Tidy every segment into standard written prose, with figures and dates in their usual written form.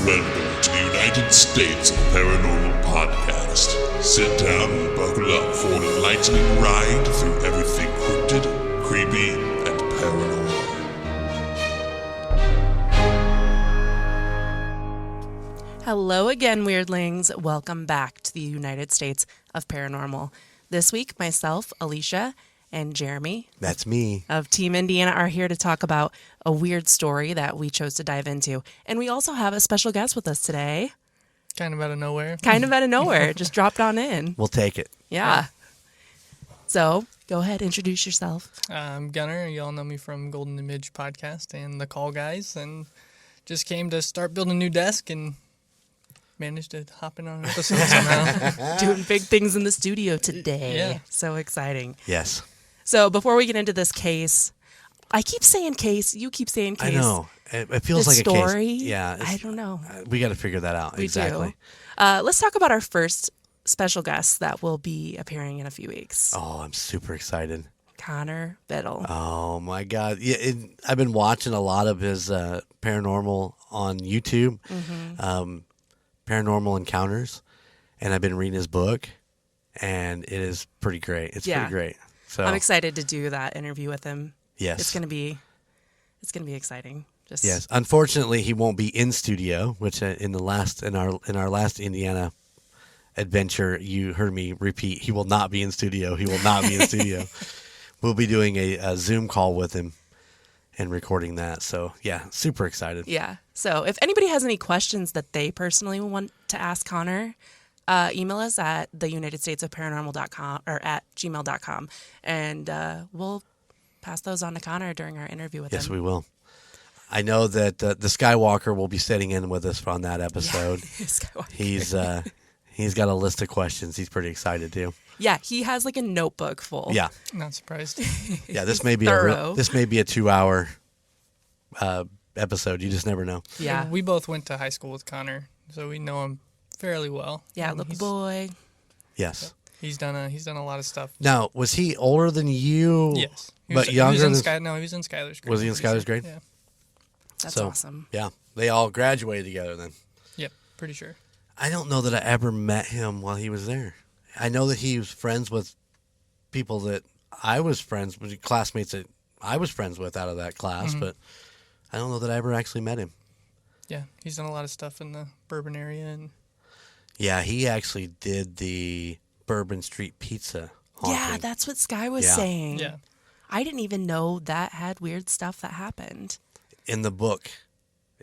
Welcome to the United States of Paranormal Podcast. Sit down and buckle up for an enlightening ride through everything cryptid, creepy, and paranormal. Hello again, weirdlings. Welcome back to the United States of Paranormal. This week, myself, Alicia, and Jeremy, that's me, of Team Indiana, are here to talk about a weird story that we chose to dive into. And we also have a special guest with us today. Kind of out of nowhere. Just dropped on in. We'll take it. Yeah. So, go ahead, introduce yourself. I'm Gunnar. You all know me from Golden Image Podcast and The Call Guys. And just came to start building a new desk and managed to hop in on an episode somehow. Doing big things in the studio today. Yeah. So exciting. Yes. So, before we get into this case, I keep saying case, you keep saying case. I know. It feels the like story, a case. Yeah. I don't know. We got to figure that out. We exactly. do. Let's talk about our first special guest that will be appearing in a few weeks. Oh, I'm super excited. Connor Biddle. Oh, my God. Yeah, I've been watching a lot of his paranormal on YouTube, Paranormal Encounters, and I've been reading his book, and it is pretty great. It's pretty great. So I'm excited to do that interview with him. Yes. It's gonna be exciting. Yes. Unfortunately, he won't be in studio, which in our last Indiana adventure, you heard me repeat, he will not be in studio. He will not be in studio. We'll be doing a Zoom call with him and recording that. So, yeah, super excited. Yeah. So if anybody has any questions that they personally want to ask Connor, email us at theunitedstatesofparanormal.com or at gmail.com, and we'll pass those on to Connor during our interview with him. Yes, we will. I know that the Skywalker will be sitting in with us on that episode. Skywalker. He's got a list of questions. He's pretty excited too. Yeah, he has like a notebook full. Yeah, Not surprised. yeah. This may be a 2-hour episode. You just never know. Yeah. We both went to high school with Connor, so we know him fairly well. Yeah, And local boy. Yes. He's done a lot of stuff. Now, was he older than you? Yes. But younger he was than... he was in Skylar's grade. Was he in Skylar's grade? Yeah. That's So, awesome. Yeah. They all graduated together then. Yep, pretty sure. I don't know that I ever met him while he was there. I know that he was friends with people that I was friends with, classmates that I was friends with out of that class, but I don't know that I ever actually met him. Yeah, he's done a lot of stuff in the Bourbon area. And Yeah, he actually did the Bourbon Street Pizza haunting. Yeah, that's what Sky was Yeah. saying. yeah. I didn't even know that had weird stuff that happened. In the book,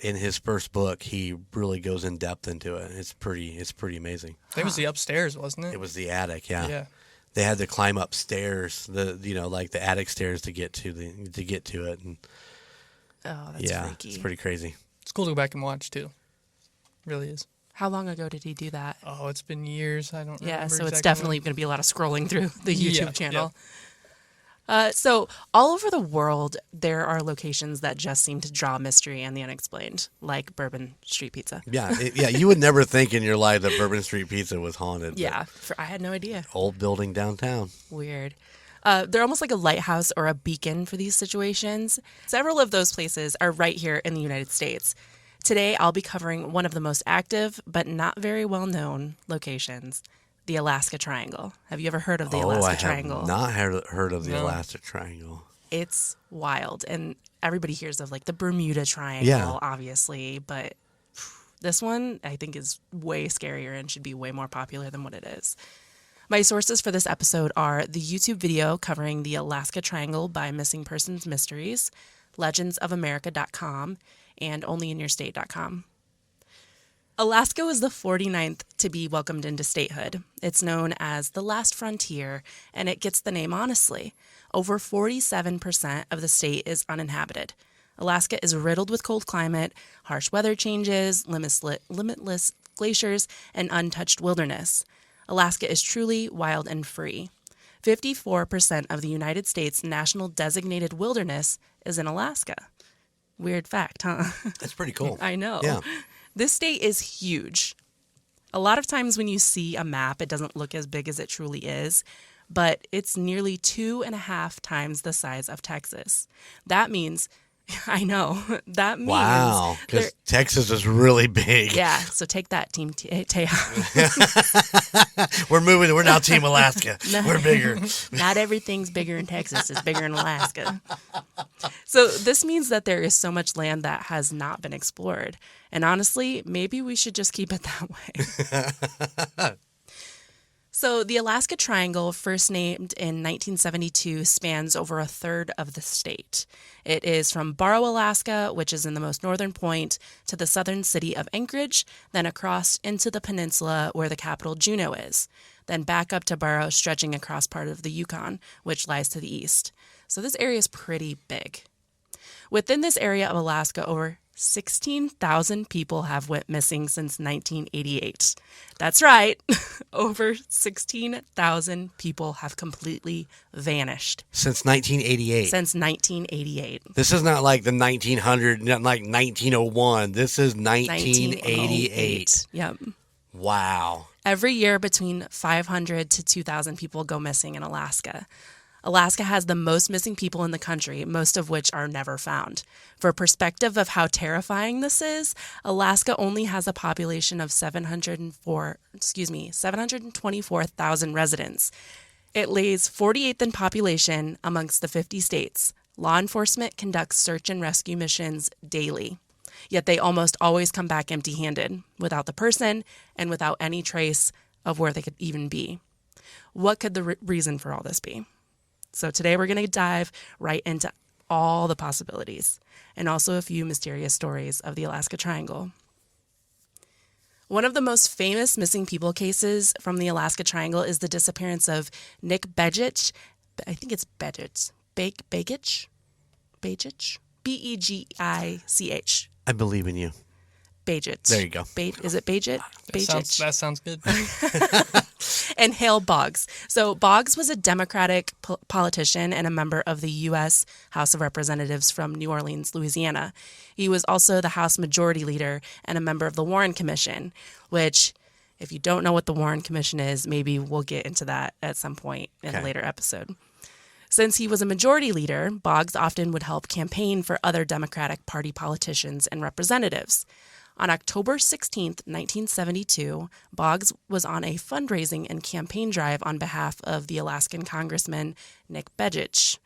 in his first book, he really goes in depth into it. It's pretty amazing. I think it was the upstairs, wasn't it? It was the attic, yeah. Yeah. They had to climb upstairs, like the attic stairs to get to it, and Oh, that's freaky. it's pretty crazy. It's cool to go back and watch, too. Really is. How long ago did he do that? Oh, it's been years. I don't remember. Yeah, so it's exactly definitely when. going to be a lot of scrolling through the YouTube Yeah, channel. So all over the world, there are locations that just seem to draw mystery and the unexplained, like Bourbon Street Pizza. Yeah, you would never think in your life that Bourbon Street Pizza was haunted. but Yeah, I had no idea. Old building downtown. Weird. They're almost like a lighthouse or a beacon for these situations. Several of those places are right here in the United States. Today, I'll be covering one of the most active but not very well-known locations, the Alaska Triangle. Have you ever heard of the Alaska Triangle? I have not heard of the Alaska Triangle. It's wild, and everybody hears of like the Bermuda Triangle, obviously, but this one I think is way scarier and should be way more popular than what it is. My sources for this episode are the YouTube video covering the Alaska Triangle by Missing Persons Mysteries, legendsofamerica.com, and onlyinyourstate.com. Alaska was the 49th to be welcomed into statehood. It's known as the last frontier, and it gets the name honestly. Over 47% of the state is uninhabited. Alaska is riddled with cold climate, harsh weather changes, limitless glaciers, and untouched wilderness. Alaska is truly wild and free. 54% of the United States' national designated wilderness is in Alaska. Weird fact, huh? That's pretty cool. I know. Yeah. This state is huge. A lot of times when you see a map, it doesn't look as big as it truly is, but it's nearly 2.5 times the size of Texas. That means I know. That means... Wow, because Texas is really big. Yeah, so take that, Team Teo. We're moving. We're now Team Alaska. We're bigger. Not everything's bigger in Texas. It's bigger in Alaska. So this means that there is so much land that has not been explored. And honestly, maybe we should just keep it that way. So the Alaska Triangle, first named in 1972, spans over a third of the state. It is from Barrow, Alaska, which is in the most northern point, to the southern city of Anchorage, then across into the peninsula where the capital Juneau is, then back up to Barrow, stretching across part of the Yukon, which lies to the east. So this area is pretty big. Within this area of Alaska, over 16,000 people have went missing since 1988. That's right. Over 16,000 people have completely vanished. Since 1988. Since 1988. This is not like the 1900, not like 1901. This is 1988. Yep. Wow. Every year, between 500 to 2,000 people go missing in Alaska. Alaska has the most missing people in the country, most of which are never found. For perspective of how terrifying this is, Alaska only has a population of 724,000 residents. It lays 48th in population amongst the 50 states. Law enforcement conducts search and rescue missions daily. Yet they almost always come back empty-handed, without the person and without any trace of where they could even be. What could the reason for all this be? So today we're going to dive right into all the possibilities and also a few mysterious stories of the Alaska Triangle. One of the most famous missing people cases from the Alaska Triangle is the disappearance of Nick Bejich. I think it's Bejich. Bejich? Bejich? Bejich. I believe in you. Bejich. There you go. Is it Bejich? Bejich. That sounds good. And Hale Boggs. So Boggs was a Democratic politician and a member of the U.S. House of Representatives from New Orleans, Louisiana. He was also the House Majority Leader and a member of the Warren Commission, which, if you don't know what the Warren Commission is, maybe we'll get into that at some point in a later episode. Since he was a majority leader, Boggs often would help campaign for other Democratic Party politicians and representatives. On October 16, 1972, Boggs was on a fundraising and campaign drive on behalf of the Alaskan Congressman Nick Bejich.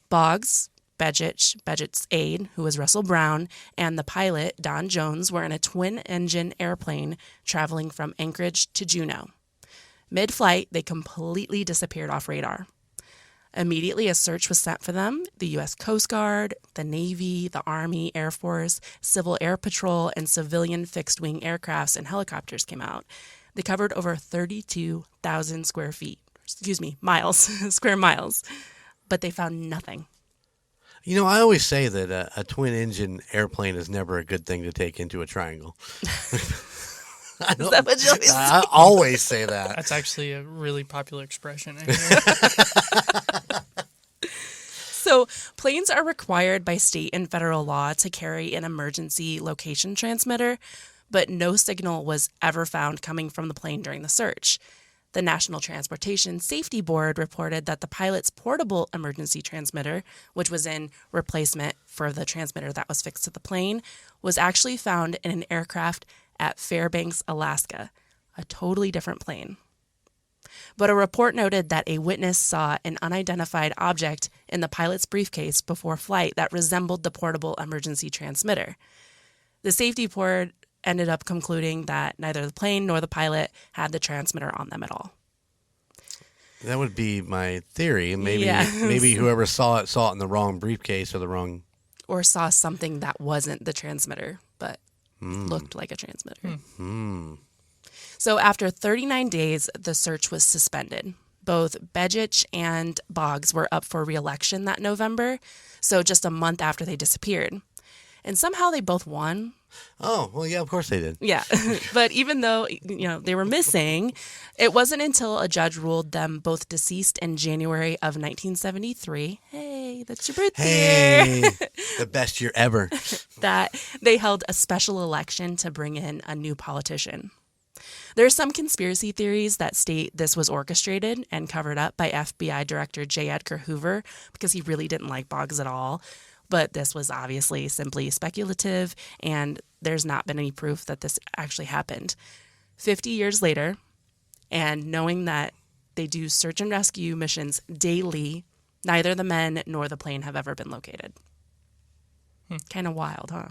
Boggs, Bejich's aide, who was Russell Brown, and the pilot, Don Jones, were in a twin-engine airplane traveling from Anchorage to Juneau. Mid-flight, they completely disappeared off radar. Immediately, a search was sent for them. The U.S. Coast Guard, the Navy, the Army, Air Force, Civil Air Patrol, and civilian fixed-wing aircrafts and helicopters came out. They covered over 32,000 square miles, but they found nothing. You know, I always say that a twin-engine airplane is never a good thing to take into a triangle. Is that what you always say? I always say that. That's actually a really popular expression. So planes are required by state and federal law to carry an emergency location transmitter, but no signal was ever found coming from the plane during the search. The National Transportation Safety Board reported that the pilot's portable emergency transmitter, which was in replacement for the transmitter that was fixed to the plane, was actually found in an aircraft at Fairbanks, Alaska, a totally different plane. But a report noted that a witness saw an unidentified object in the pilot's briefcase before flight that resembled the portable emergency transmitter. The safety board ended up concluding that neither the plane nor the pilot had the transmitter on them at all. That would be my theory. Maybe Yes. maybe whoever saw it in the wrong briefcase or the wrong... Or saw something that wasn't the transmitter, but looked like a transmitter. So after 39 days, the search was suspended. Both Bejich and Boggs were up for re-election that November, so just a month after they disappeared. And somehow they both won. Oh, well, yeah, of course they did. Yeah. But even though, they were missing, it wasn't until a judge ruled them both deceased in January of 1973. Hey, that's your birthday. Hey, the best year ever. That they held a special election to bring in a new politician. There are some conspiracy theories that state this was orchestrated and covered up by FBI Director J. Edgar Hoover because he really didn't like Boggs at all. But this was obviously simply speculative, and there's not been any proof that this actually happened. 50 years later, and knowing that they do search and rescue missions daily, neither the men nor the plane have ever been located. Kind of wild, huh?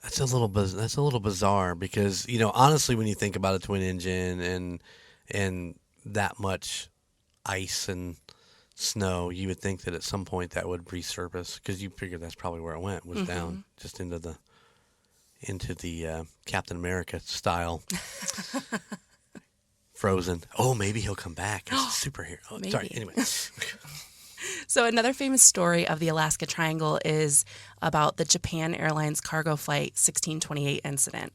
That's a little bizarre because, honestly, when you think about a twin engine and that much ice and snow, you would think that at some point that would resurface because you figure that's probably where it went, was down just into the Captain America style. Frozen. Oh, maybe he'll come back as a superhero. Oh, sorry. Anyway. So another famous story of the Alaska Triangle is about the Japan Airlines cargo flight 1628 incident.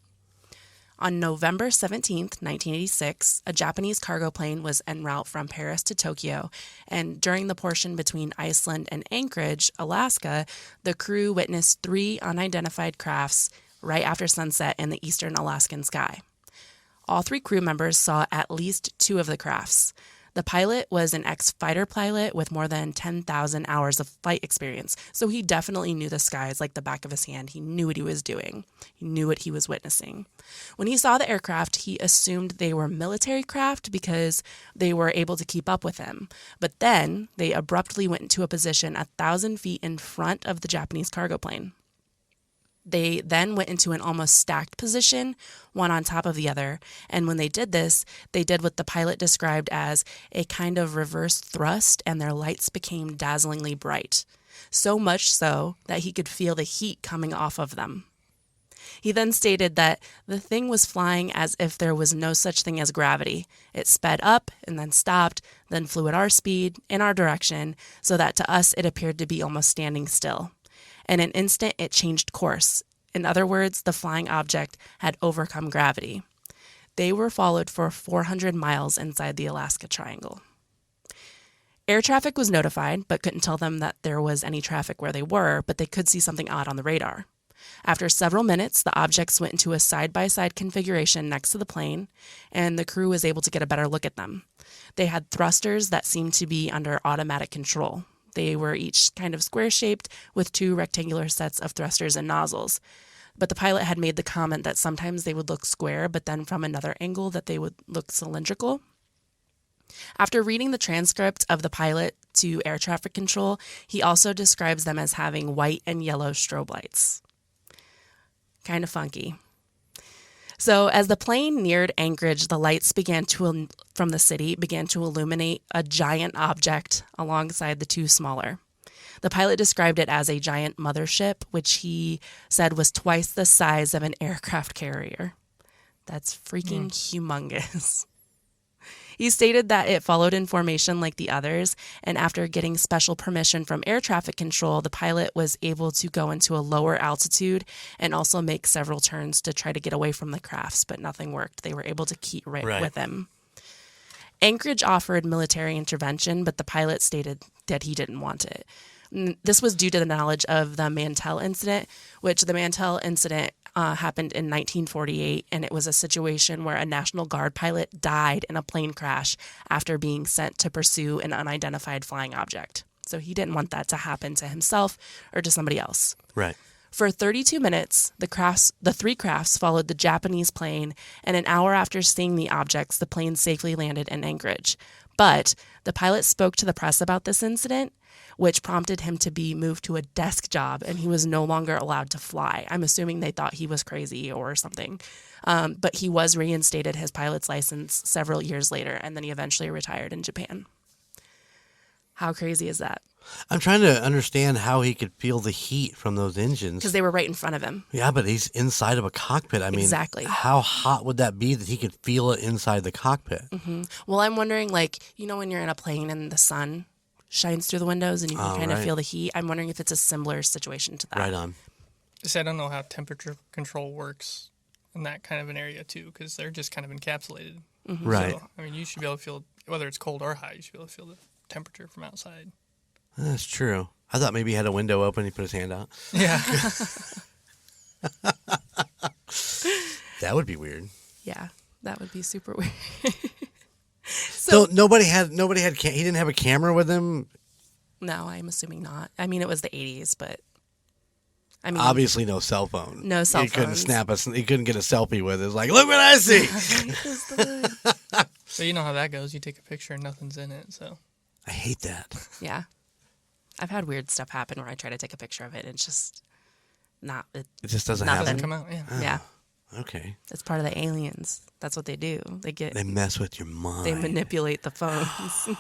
On November 17th, 1986, a Japanese cargo plane was en route from Paris to Tokyo, and during the portion between Iceland and Anchorage, Alaska, the crew witnessed 3 unidentified crafts right after sunset in the eastern Alaskan sky. All 3 crew members saw at least 2 of the crafts. The pilot was an ex-fighter pilot with more than 10,000 hours of flight experience, so he definitely knew the skies like the back of his hand. He knew what he was doing. He knew what he was witnessing. When he saw the aircraft, he assumed they were military craft because they were able to keep up with him. But then they abruptly went into a position 1,000 feet in front of the Japanese cargo plane. They then went into an almost stacked position, one on top of the other. And when they did this, they did what the pilot described as a kind of reverse thrust, and their lights became dazzlingly bright. So much so that he could feel the heat coming off of them. He then stated that the thing was flying as if there was no such thing as gravity. It sped up and then stopped, then flew at our speed, in our direction, so that to us it appeared to be almost standing still. In an instant, it changed course. In other words, the flying object had overcome gravity. They were followed for 400 miles inside the Alaska Triangle. Air traffic was notified, but couldn't tell them that there was any traffic where they were, but they could see something odd on the radar. After several minutes, the objects went into a side-by-side configuration next to the plane, and the crew was able to get a better look at them. They had thrusters that seemed to be under automatic control. They were each kind of square-shaped with 2 rectangular sets of thrusters and nozzles. But the pilot had made the comment that sometimes they would look square, but then from another angle that they would look cylindrical. After reading the transcript of the pilot to air traffic control, he also describes them as having white and yellow strobe lights. Kind of funky. So as the plane neared Anchorage, the lights from the city began to illuminate a giant object alongside the 2 smaller. The pilot described it as a giant mothership, which he said was twice the size of an aircraft carrier. That's freaking humongous. He stated that it followed in formation like the others, and after getting special permission from air traffic control, the pilot was able to go into a lower altitude and also make several turns to try to get away from the crafts, but nothing worked. They were able to keep right with him. Anchorage offered military intervention, but the pilot stated that he didn't want it. This was due to the knowledge of the Mantell incident, which the Mantell incident happened in 1948, and it was a situation where a National Guard pilot died in a plane crash after being sent to pursue an unidentified flying object. So he didn't want that to happen to himself or to somebody else. Right. For 32 minutes, the 3 crafts followed the Japanese plane, and an hour after seeing the objects, the plane safely landed in Anchorage. But the pilot spoke to the press about this incident, which prompted him to be moved to a desk job, and he was no longer allowed to fly. I'm assuming they thought he was crazy or something. But he was reinstated his pilot's license several years later, and then he eventually retired in Japan. How crazy is that? I'm trying to understand how he could feel the heat from those engines. Because they were right in front of him. Yeah, but he's inside of a cockpit. I mean, exactly. How hot would that be that he could feel it inside the cockpit? Mm-hmm. Well, I'm wondering, when you're in a plane and the sun shines through the windows and you can kind of feel the heat. I'm wondering if it's a similar situation to that. Right on. I don't know how temperature control works in that kind of an area, too, because they're just kind of encapsulated. Mm-hmm. Right. So, you should be able to feel, whether it's cold or hot, you should be able to feel the temperature from outside. That's true. I thought maybe he had a window open, he put his hand out. Yeah. That would be weird. Yeah, that would be super weird. So nobody had he didn't have a camera with him No, I'm assuming not. I mean, it was the 80s, but I mean, Obviously, no cell phone. No cell He couldn't phones. He couldn't get a selfie with it. It's like, look what I see. So you know how that goes. You take a picture and nothing's in it. So I hate that. Yeah. I've had weird stuff happen where I try to take a picture of it and it's just not. It just doesn't Nothing. happen. doesn't come out. Yeah. Yeah. Okay. It's part of the aliens. That's what they do. They mess with your mind. They manipulate the phones.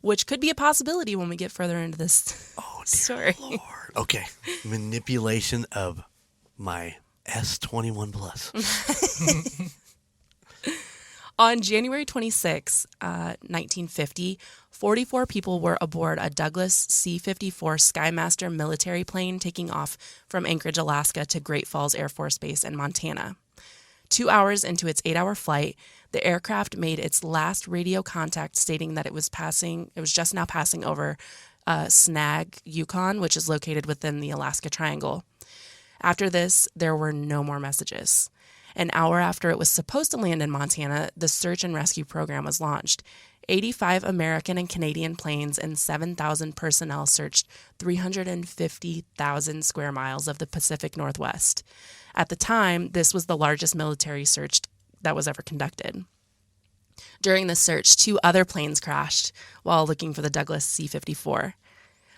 Which could be a possibility when we get further into this story. Lord. Okay. Manipulation of my S21 Plus. On January 26, 1950, 44 people were aboard a Douglas C-54 Skymaster military plane taking off from Anchorage, Alaska to Great Falls Air Force Base in Montana. 2 hours into its 8-hour flight, the aircraft made its last radio contact stating that it was just now passing over Snag, Yukon, which is located within the Alaska Triangle. After this, there were no more messages. An hour after it was supposed to land in Montana, the search and rescue program was launched. 85 American and Canadian planes and 7,000 personnel searched 350,000 square miles of the Pacific Northwest. At the time, this was the largest military search that was ever conducted. During the search, 2 other planes crashed while looking for the Douglas C-54.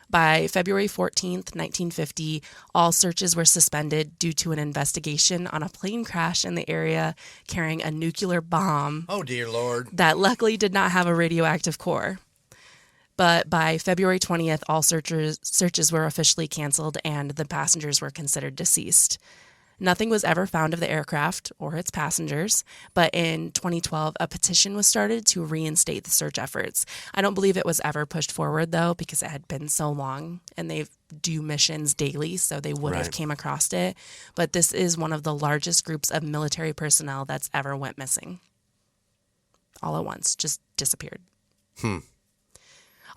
By February 14th, 1950, all searches were suspended due to an investigation on a plane crash in the area carrying a nuclear bomb. Oh, dear Lord. That luckily did not have a radioactive core. But by February 20th, all searches were officially canceled and the passengers were considered deceased. Nothing was ever found of the aircraft or its passengers, but in 2012, a petition was started to reinstate the search efforts. I don't believe it was ever pushed forward, though, because it had been so long, and they do missions daily, so they would have came across it. But this is one of the largest groups of military personnel that's ever went missing. All at once, just disappeared.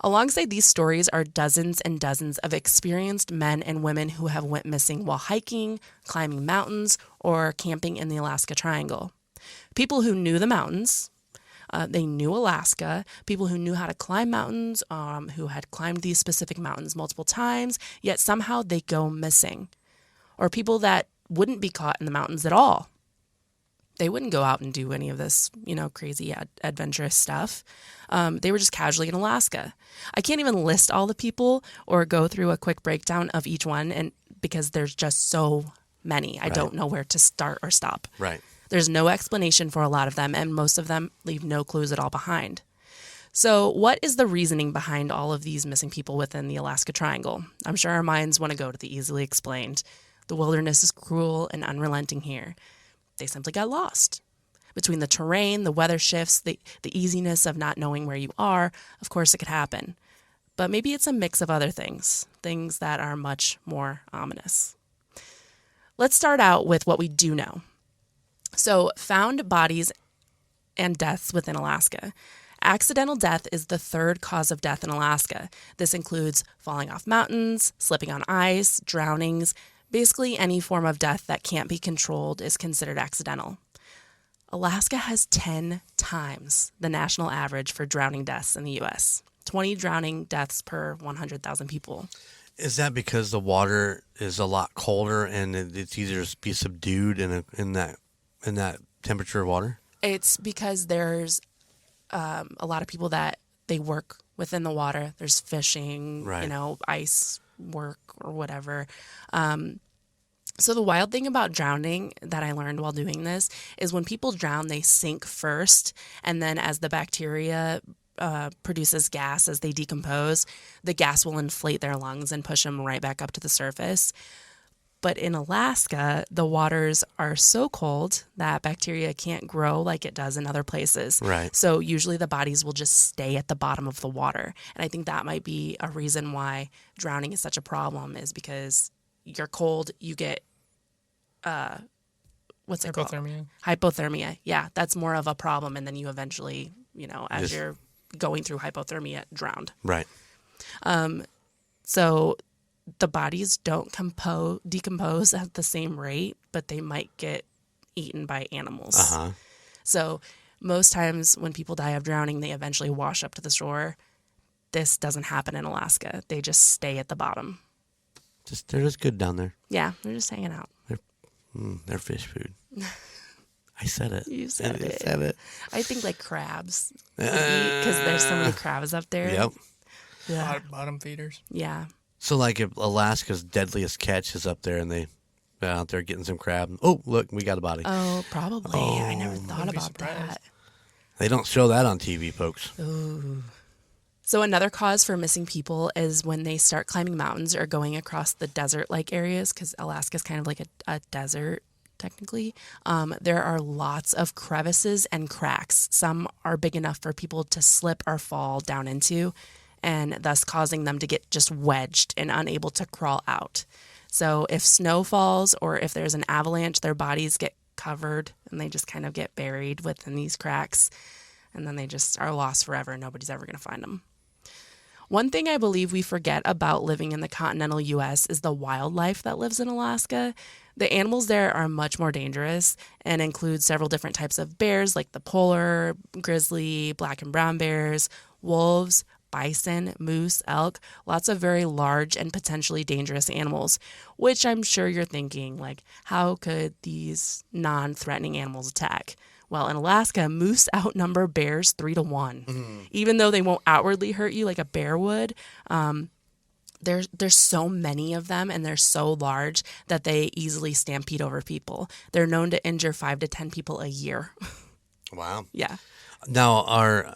Alongside these stories are dozens and dozens of experienced men and women who have went missing while hiking, climbing mountains, or camping in the Alaska Triangle. People who knew the mountains, they knew Alaska, people who knew how to climb mountains, who had climbed these specific mountains multiple times, yet somehow they go missing. Or people that wouldn't be caught in the mountains at all. They wouldn't go out and do any of this, crazy adventurous stuff. They were just casually in Alaska. I can't even list all the people or go through a quick breakdown of each one, and because there's just so many. I don't know where to start or stop. Right. There's no explanation for a lot of them, and most of them leave no clues at all behind. So what is the reasoning behind all of these missing people within the Alaska Triangle? I'm sure our minds want to go to the easily explained. The wilderness is cruel and unrelenting here. They simply got lost. Between the terrain, the weather shifts, the easiness of not knowing where you are, of course it could happen. But maybe it's a mix of other things that are much more ominous. Let's start out with what we do know. So, found bodies and deaths within Alaska. Accidental death is the third cause of death in Alaska. This includes falling off mountains, slipping on ice, drownings. Basically, any form of death that can't be controlled is considered accidental. Alaska has 10 times the national average for drowning deaths in the U.S. 20 drowning deaths per 100,000 people. Is that because the water is a lot colder and it's easier to be subdued in that temperature of water? It's because there's a lot of people that they work within the water. There's fishing, ice work or whatever. So the wild thing about drowning that I learned while doing this is when people drown, they sink first, and then as the bacteria produces gas as they decompose, the gas will inflate their lungs and push them right back up to the surface. But in Alaska, the waters are so cold that bacteria can't grow like it does in other places. Right. So usually the bodies will just stay at the bottom of the water. And I think that might be a reason why drowning is such a problem, is because you're cold, you get, what's it called? Hypothermia. Yeah, that's more of a problem. And then you eventually, as you're going through hypothermia, drowned. Right. So the bodies don't decompose at the same rate, but they might get eaten by animals. Uh-huh. So most times when people die of drowning, they eventually wash up to the shore. this doesn't happen in Alaska. They just stay at the bottom. They're just good down there. Yeah, they're just hanging out. They're fish food. I said it. You said it. I said it. I think like crabs. Because there's so many crabs up there. Yep. Yeah. Bottom feeders. Yeah. So like if Alaska's deadliest catch is up there and they're out there getting some crab. Oh, look, we got a body. Oh, probably. I never thought Wouldn't be about that. surprised. They don't show that on TV, folks. Ooh. So another cause for missing people is when they start climbing mountains or going across the desert-like areas, because Alaska's kind of like a desert, technically. There are lots of crevices and cracks. Some are big enough for people to slip or fall down into, and thus causing them to get just wedged and unable to crawl out. So if snow falls or if there's an avalanche, their bodies get covered and they just kind of get buried within these cracks, and then they just are lost forever and nobody's ever going to find them. One thing I believe we forget about living in the continental U.S. is the wildlife that lives in Alaska. The animals there are much more dangerous and include several different types of bears like the polar, grizzly, black and brown bears, wolves, bison, moose, elk, lots of very large and potentially dangerous animals, which I'm sure you're thinking, like, how could these non-threatening animals attack? Well, in Alaska, moose outnumber bears 3-1. Even though they won't outwardly hurt you like a bear would, there's so many of them and they're so large that they easily stampede over people. They're known to injure 5 to 10 people a year. Wow. Yeah. Now, our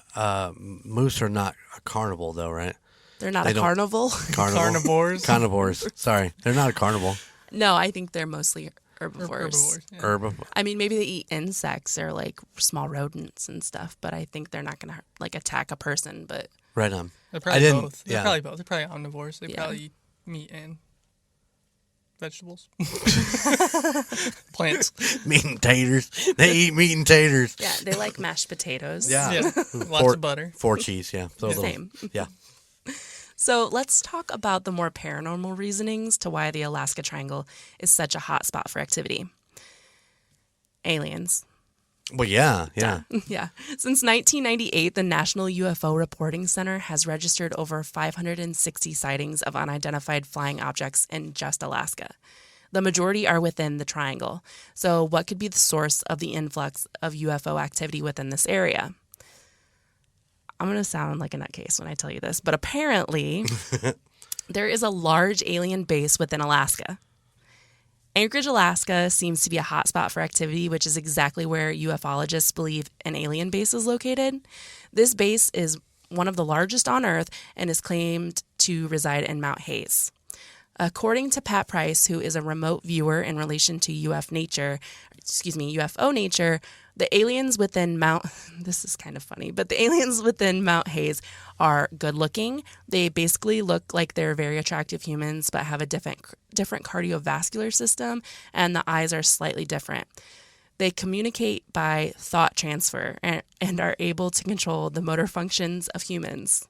moose are not a carnivore, though, right? They're not They a don't- carnival. Carnivores. Carnivores. Sorry. They're not a carnivore. No, I think they're mostly herbivores. Herbivores. Yeah. Herbivore. I mean, maybe they eat insects or like small rodents and stuff, but I think they're not going to like attack a person. But Right on. They're I probably didn't- both. yeah. They're probably both. They're probably omnivores. They Yeah. probably eat meat and vegetables. Plants. Meat and taters. They eat meat and taters. yeah, they like mashed potatoes. Yeah. Yeah. Lots of butter. 4 cheese, yeah. So little- Same. Yeah. So let's talk about the more paranormal reasonings to why the Alaska Triangle is such a hot spot for activity. Aliens. Well, yeah. Yeah. Yeah. Since 1998, the National UFO Reporting Center has registered over 560 sightings of unidentified flying objects in just Alaska. The majority are within the triangle. So what could be the source of the influx of UFO activity within this area? I'm going to sound like a nutcase when I tell you this, but apparently there is a large alien base within Alaska. Anchorage, Alaska seems to be a hotspot for activity, which is exactly where ufologists believe an alien base is located. This base is one of the largest on Earth and is claimed to reside in Mount Hayes. According to Pat Price, who is a remote viewer in relation to UFO nature, the aliens within this is kind of funny, but the aliens within Mount Hayes are good looking. They basically look like they're very attractive humans, but have a different cardiovascular system, and the eyes are slightly different. They communicate by thought transfer and are able to control the motor functions of humans.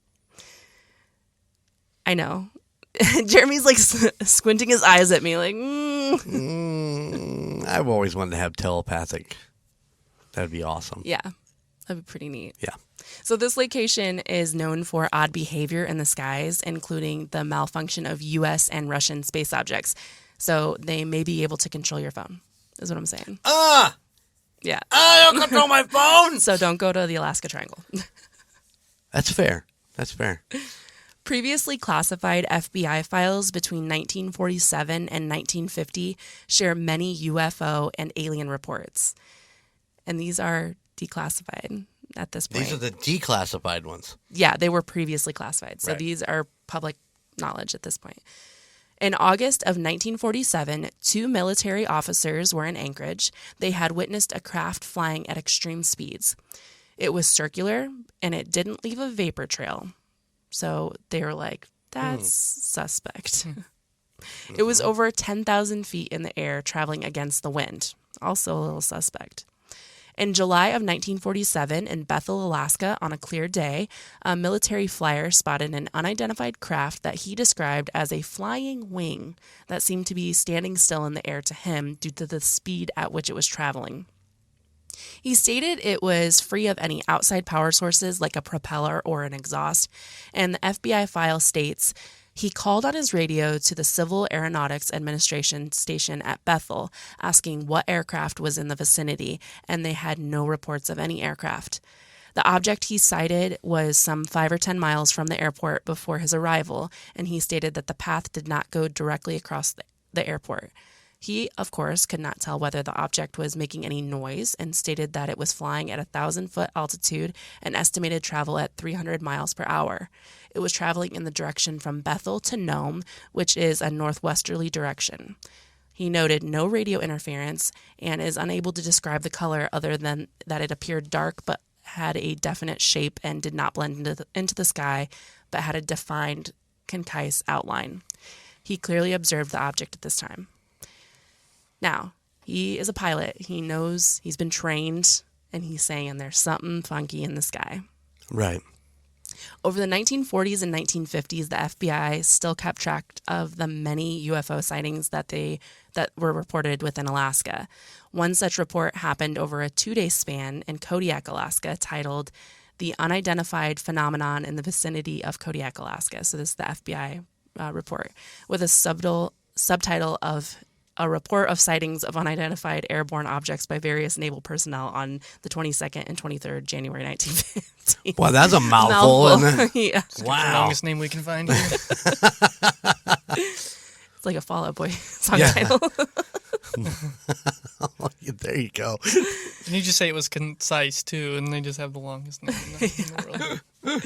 I know. Jeremy's like squinting his eyes at me like, I've always wanted to have telepathic. That'd be awesome. Yeah, that'd be pretty neat. Yeah. So this location is known for odd behavior in the skies, including the malfunction of U.S. and Russian space objects. So they may be able to control your phone, is what I'm saying. Yeah. I don't control my phone! So don't go to the Alaska Triangle. That's fair. That's fair. Previously classified FBI files between 1947 and 1950 share many UFO and alien reports. And these are declassified at this point. These are the declassified ones. Yeah, they were previously classified. So Right. these are public knowledge at this point. In August of 1947, 2 military officers were in Anchorage. They had witnessed a craft flying at extreme speeds. It was circular, and it didn't leave a vapor trail. So they were like, that's suspect. It was over 10,000 feet in the air, traveling against the wind. Also a little suspect. In July of 1947, in Bethel, Alaska, on a clear day, a military flyer spotted an unidentified craft that he described as a flying wing that seemed to be standing still in the air to him due to the speed at which it was traveling. He stated it was free of any outside power sources like a propeller or an exhaust, and the FBI file states he called on his radio to the Civil Aeronautics Administration station at Bethel, asking what aircraft was in the vicinity, and they had no reports of any aircraft. The object he cited was some 5 or 10 miles from the airport before his arrival, and he stated that the path did not go directly across the airport. He, of course, could not tell whether the object was making any noise and stated that it was flying at 1,000-foot altitude and estimated travel at 300 miles per hour. It was traveling in the direction from Bethel to Nome, which is a northwesterly direction. He noted no radio interference and is unable to describe the color other than that it appeared dark but had a definite shape and did not blend into the sky, but had a defined concise outline. He clearly observed the object at this time. Now, he is a pilot. He knows, he's been trained, and he's saying there's something funky in the sky. Right. Over the 1940s and 1950s, the FBI still kept track of the many UFO sightings that were reported within Alaska. One such report happened over a 2-day span in Kodiak, Alaska, titled "The Unidentified Phenomenon in the Vicinity of Kodiak, Alaska." So this is the FBI report, with a subtitle of "A Report of Sightings of Unidentified Airborne Objects by Various Naval Personnel on the 22nd and 23rd January 1950. Wow, that's a mouthful, isn't it? Yeah. The Wow. longest name we can find here. It's like a Fall Out Boy song Yeah. title. There you go. And you just say it was concise, too, and they just have the longest name in the world.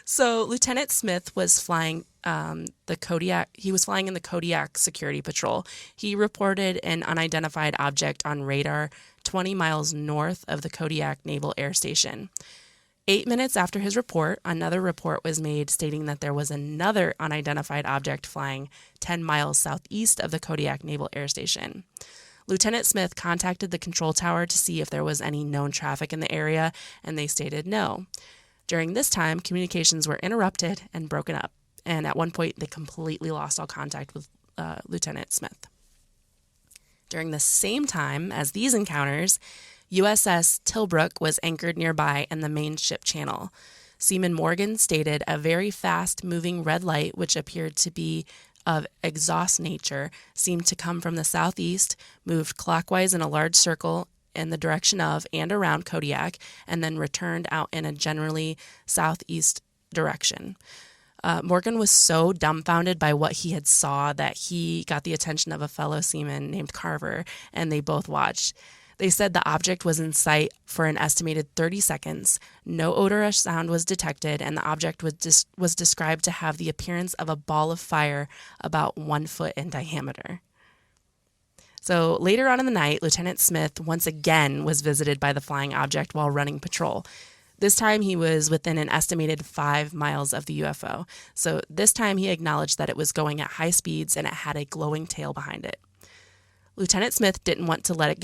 So Lieutenant Smith was flying the Kodiak. He was flying in the Kodiak Security Patrol. He reported an unidentified object on radar 20 miles north of the Kodiak Naval Air Station. 8 minutes after his report, another report was made stating that there was another unidentified object flying 10 miles southeast of the Kodiak Naval Air Station. Lieutenant Smith contacted the control tower to see if there was any known traffic in the area, and they stated no. During this time, communications were interrupted and broken up, and at one point they completely lost all contact with Lieutenant Smith. During the same time as these encounters, USS Tilbrook was anchored nearby in the main ship channel. Seaman Morgan stated a very fast-moving red light, which appeared to be of exhaust nature, seemed to come from the southeast, moved clockwise in a large circle in the direction of and around Kodiak, and then returned out in a generally southeast direction. Morgan was so dumbfounded by what he had saw that he got the attention of a fellow seaman named Carver, and they both watched. They said the object was in sight for an estimated 30 seconds. No odor or sound was detected, and the object was described to have the appearance of a ball of fire about 1 foot in diameter. So later on in the night, Lieutenant Smith once again was visited by the flying object while running patrol. This time he was within an estimated 5 miles of the UFO. So this time he acknowledged that it was going at high speeds and it had a glowing tail behind it. Lieutenant Smith didn't want to let it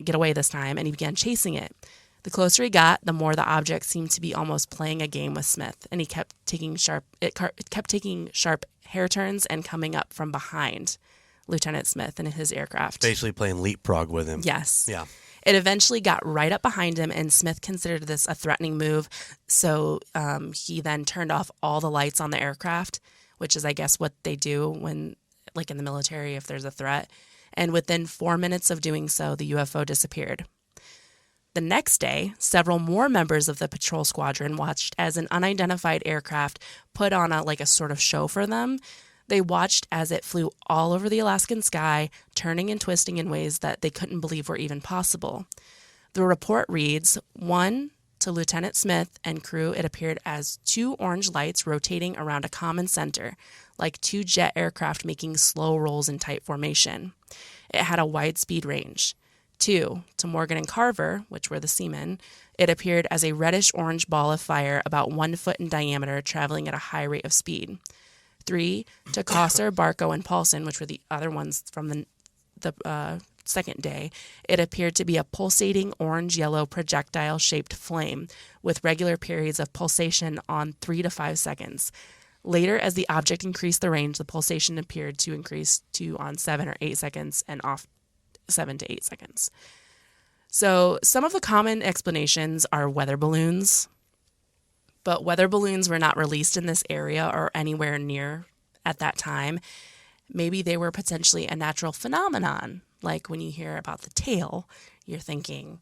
get away this time, and he began chasing it. The closer he got, the more the object seemed to be almost playing a game with Smith, and he kept taking sharp hair turns and coming up from behind Lieutenant Smith in his aircraft. Basically playing leapfrog with him. Yes. Yeah. It eventually got right up behind him, and Smith considered this a threatening move, so he then turned off all the lights on the aircraft, which is, I guess, what they do when, like in the military, if there's a threat. And within 4 minutes of doing so, the UFO disappeared. The next day, several more members of the patrol squadron watched as an unidentified aircraft put on a sort of show for them. They watched as it flew all over the Alaskan sky, turning and twisting in ways that they couldn't believe were even possible. The report reads, 1, to Lieutenant Smith and crew, it appeared as 2 orange lights rotating around a common center, like 2 jet aircraft making slow rolls in tight formation. It had a wide speed range. 2, to Morgan and Carver, which were the seamen, it appeared as a reddish-orange ball of fire about 1 foot in diameter, traveling at a high rate of speed. 3, to Cosser, Barco, and Paulson, which were the other ones from the second day, it appeared to be a pulsating orange-yellow projectile-shaped flame with regular periods of pulsation on 3 to 5 seconds. Later, as the object increased the range, the pulsation appeared to increase to on 7 or 8 seconds and off 7 to 8 seconds. So some of the common explanations are weather balloons, but weather balloons were not released in this area or anywhere near at that time. Maybe they were potentially a natural phenomenon. Like when you hear about the tail, you're thinking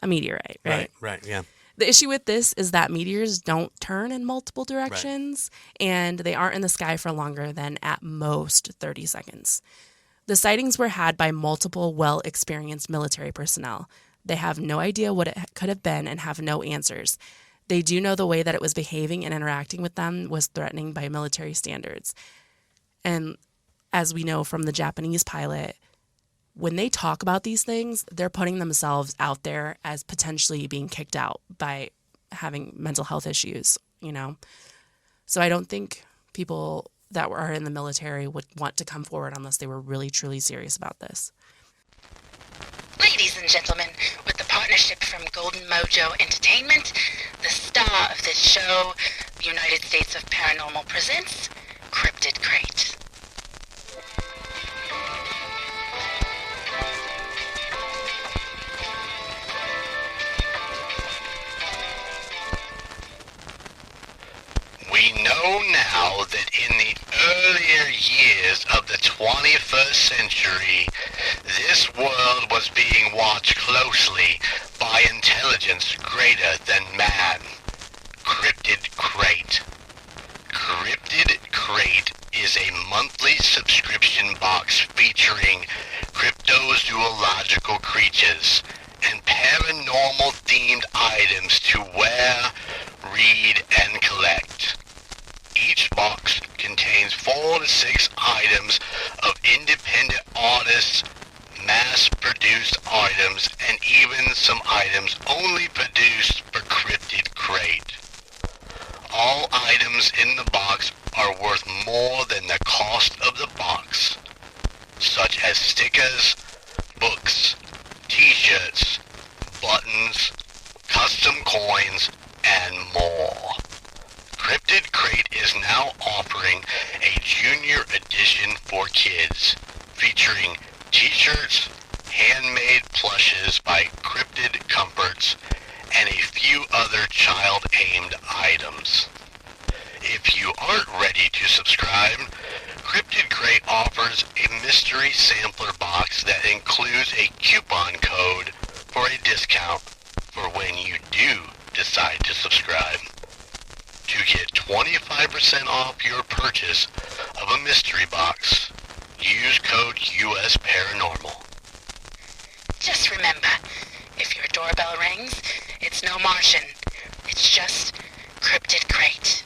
a meteorite, right? Right, yeah. The issue with this is that meteors don't turn in multiple directions, and they aren't in the sky for longer than at most 30 seconds. The sightings were had by multiple well-experienced military personnel. They have no idea what it could have been and have no answers. They do know the way that it was behaving and interacting with them was threatening by military standards. And as we know from the Japanese pilot, when they talk about these things, they're putting themselves out there as potentially being kicked out by having mental health issues, you know? So I don't think people that are in the military would want to come forward unless they were really, truly serious about this. Ladies and gentlemen, with the partnership from Golden Mojo Entertainment, the star of this show, the United States of Paranormal presents Cryptid Crate. We know now that in the earlier years of the 21st century, this world was being watched closely by intelligence greater than man. Cryptid Crate. Cryptid Crate is a monthly subscription box featuring cryptozoological creatures and paranormal-themed items to wear, read, and collect. Each box contains 4 to 6 items of independent artists, mass-produced items, and even some items only produced for Cryptid Crate. All items in the box are worth more than the cost of the box, such as stickers, books, t-shirts, buttons, custom coins, and more. Cryptid Crate is now offering a junior edition for kids, featuring t-shirts, handmade plushes by Cryptid Comforts, and a few other child-aimed items. If you aren't ready to subscribe, Cryptid Crate offers a mystery sampler box that includes a coupon code for a discount for when you do decide to subscribe. To get 25% off your purchase of a mystery box, use code US Paranormal. Just remember, if your doorbell rings, it's no Martian. It's just Cryptid Crate.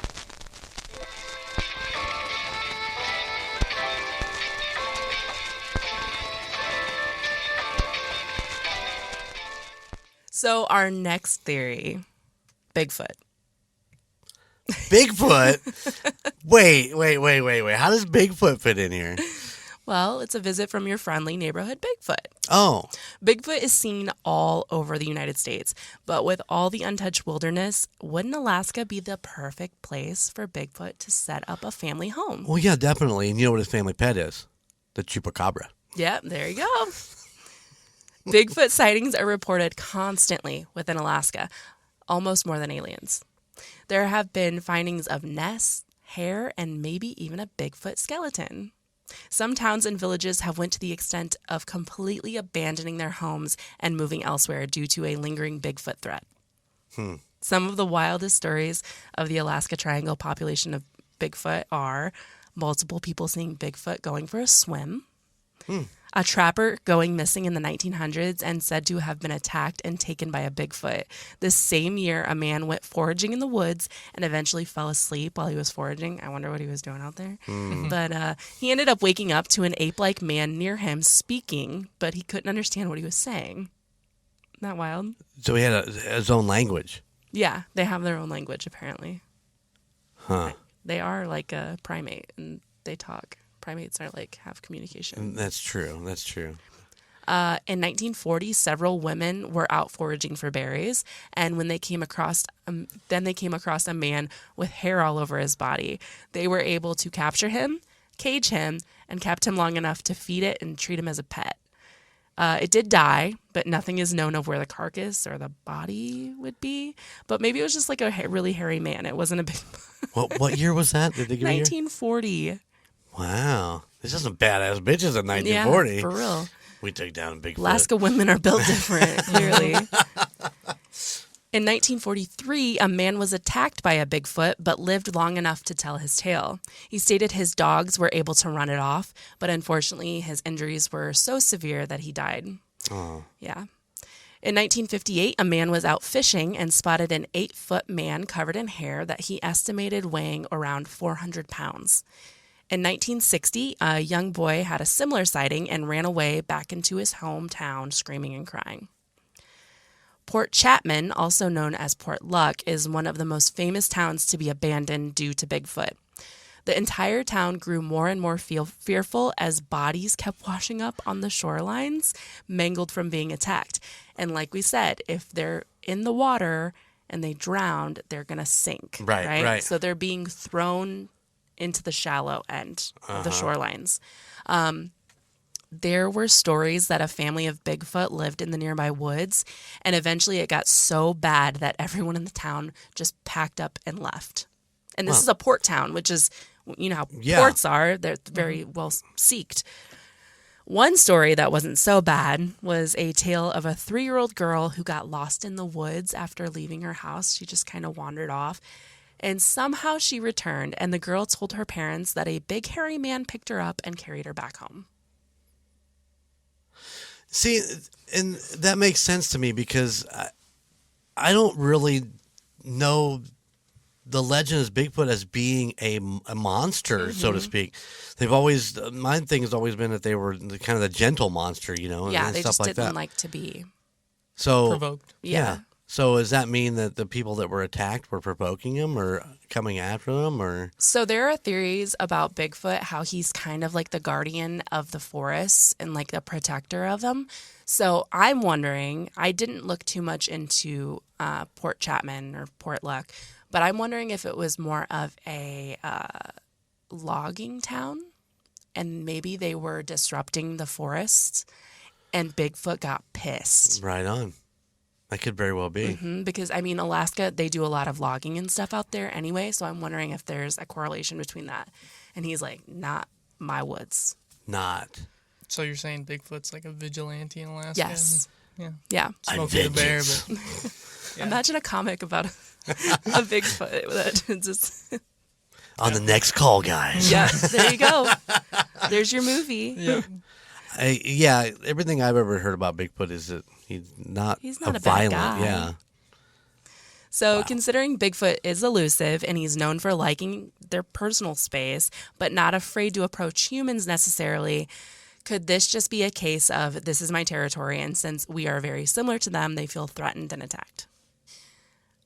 So our next theory, Bigfoot. Bigfoot? Wait. How does Bigfoot fit in here? Well, it's a visit from your friendly neighborhood Bigfoot. Oh. Bigfoot is seen all over the United States, but with all the untouched wilderness, wouldn't Alaska be the perfect place for Bigfoot to set up a family home? Well, yeah, definitely. And you know what his family pet is? The chupacabra. Yep, there you go. Bigfoot sightings are reported constantly within Alaska, almost more than aliens. There have been findings of nests, hair, and maybe even a Bigfoot skeleton. Some towns and villages have went to the extent of completely abandoning their homes and moving elsewhere due to a lingering Bigfoot threat. Some of the wildest stories of the Alaska Triangle population of Bigfoot are multiple people seeing Bigfoot going for a swim, a trapper going missing in the 1900s and said to have been attacked and taken by a Bigfoot. This same year, a man went foraging in the woods and eventually fell asleep while he was foraging. I wonder what he was doing out there. But he ended up waking up to an ape-like man near him speaking, but he couldn't understand what he was saying. Isn't that wild? So he had his own language. Yeah, they have their own language, apparently. Huh. They are like a primate, and they talk. Primates are like have communication. That's true. In 1940, several women were out foraging for berries, and when they came across, a man with hair all over his body. They were able to capture him, cage him, and kept him long enough to feed it and treat him as a pet. It did die, but nothing is known of where the carcass or the body would be. But maybe it was just like a really hairy man. It wasn't a big... What year was that? Did they give a year? 1940. Wow. This is some badass bitches in 1940. Yeah, for real. We took down Bigfoot. Alaska women are built different, clearly. In 1943, a man was attacked by a Bigfoot, but lived long enough to tell his tale. He stated his dogs were able to run it off, but unfortunately his injuries were so severe that he died. Oh. Yeah. In 1958, a man was out fishing and spotted an 8-foot man covered in hair that he estimated weighing around 400 pounds. In 1960, a young boy had a similar sighting and ran away back into his hometown screaming and crying. Port Chapman, also known as Port Luck, is one of the most famous towns to be abandoned due to Bigfoot. The entire town grew more and more fearful as bodies kept washing up on the shorelines, mangled from being attacked. And like we said, if they're in the water and they drowned, they're going to sink. Right. So they're being thrown into the shallow end of the shorelines. There were stories that a family of Bigfoot lived in the nearby woods, and eventually it got so bad that everyone in the town just packed up and left. And this is a port town, which is, you know how ports are. They're very well seeked. One story that wasn't so bad was a tale of a 3-year-old girl who got lost in the woods after leaving her house. She just kind of wandered off. And somehow she returned, and the girl told her parents that a big hairy man picked her up and carried her back home. See, and that makes sense to me because I don't really know the legend of Bigfoot as being a monster, so to speak. My thing has always been that they were kind of the gentle monster, you know, and they stuff just like didn't that. like to be Provoked. Yeah. So does that mean that the people that were attacked were provoking him or coming after them, or? So there are theories about Bigfoot, how he's kind of like the guardian of the forests and like the protector of them. So I'm wondering, I didn't look too much into Port Chapman or Port Luck, but I'm wondering if it was more of a logging town and maybe they were disrupting the forests and Bigfoot got pissed. Right on. That could very well be. Because, I mean, Alaska, they do a lot of logging and stuff out there anyway, so I'm wondering if there's a correlation between that. And he's like, not my woods. Not. So you're saying Bigfoot's like a vigilante in Alaska? Yes. Yeah. Smokey the bear, but Imagine a comic about a Bigfoot that just... On the next call, guys. Yeah, there you go. There's your movie. Yeah. Everything I've ever heard about Bigfoot is that he's not a bad violent. guy. Yeah. So considering Bigfoot is elusive and he's known for liking their personal space, but not afraid to approach humans necessarily, could this just be a case of this is my territory, and since we are very similar to them, they feel threatened and attacked?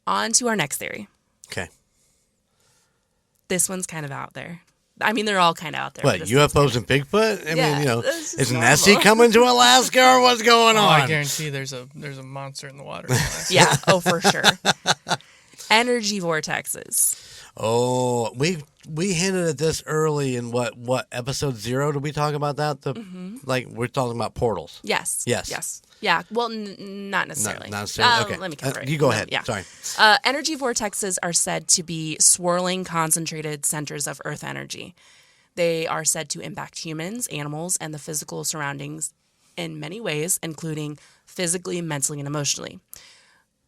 On to our next theory. Okay. This one's kind of out there. I mean, they're all kind of out there. What, UFOs and Bigfoot? I mean, you know, this is normal. Nessie coming to Alaska or what's going on? I guarantee there's a monster in the water. In Alaska. Yeah, oh, for sure. Energy vortexes. Oh, we hinted at this early in what episode 0? Did we talk about that? Like we're talking about portals. Yes. Yeah. Well, not necessarily. Not necessarily. Okay. Let me cover it. You go ahead. Yeah. Sorry. Energy vortexes are said to be swirling, concentrated centers of Earth energy. They are said to impact humans, animals, and the physical surroundings in many ways, including physically, mentally, and emotionally.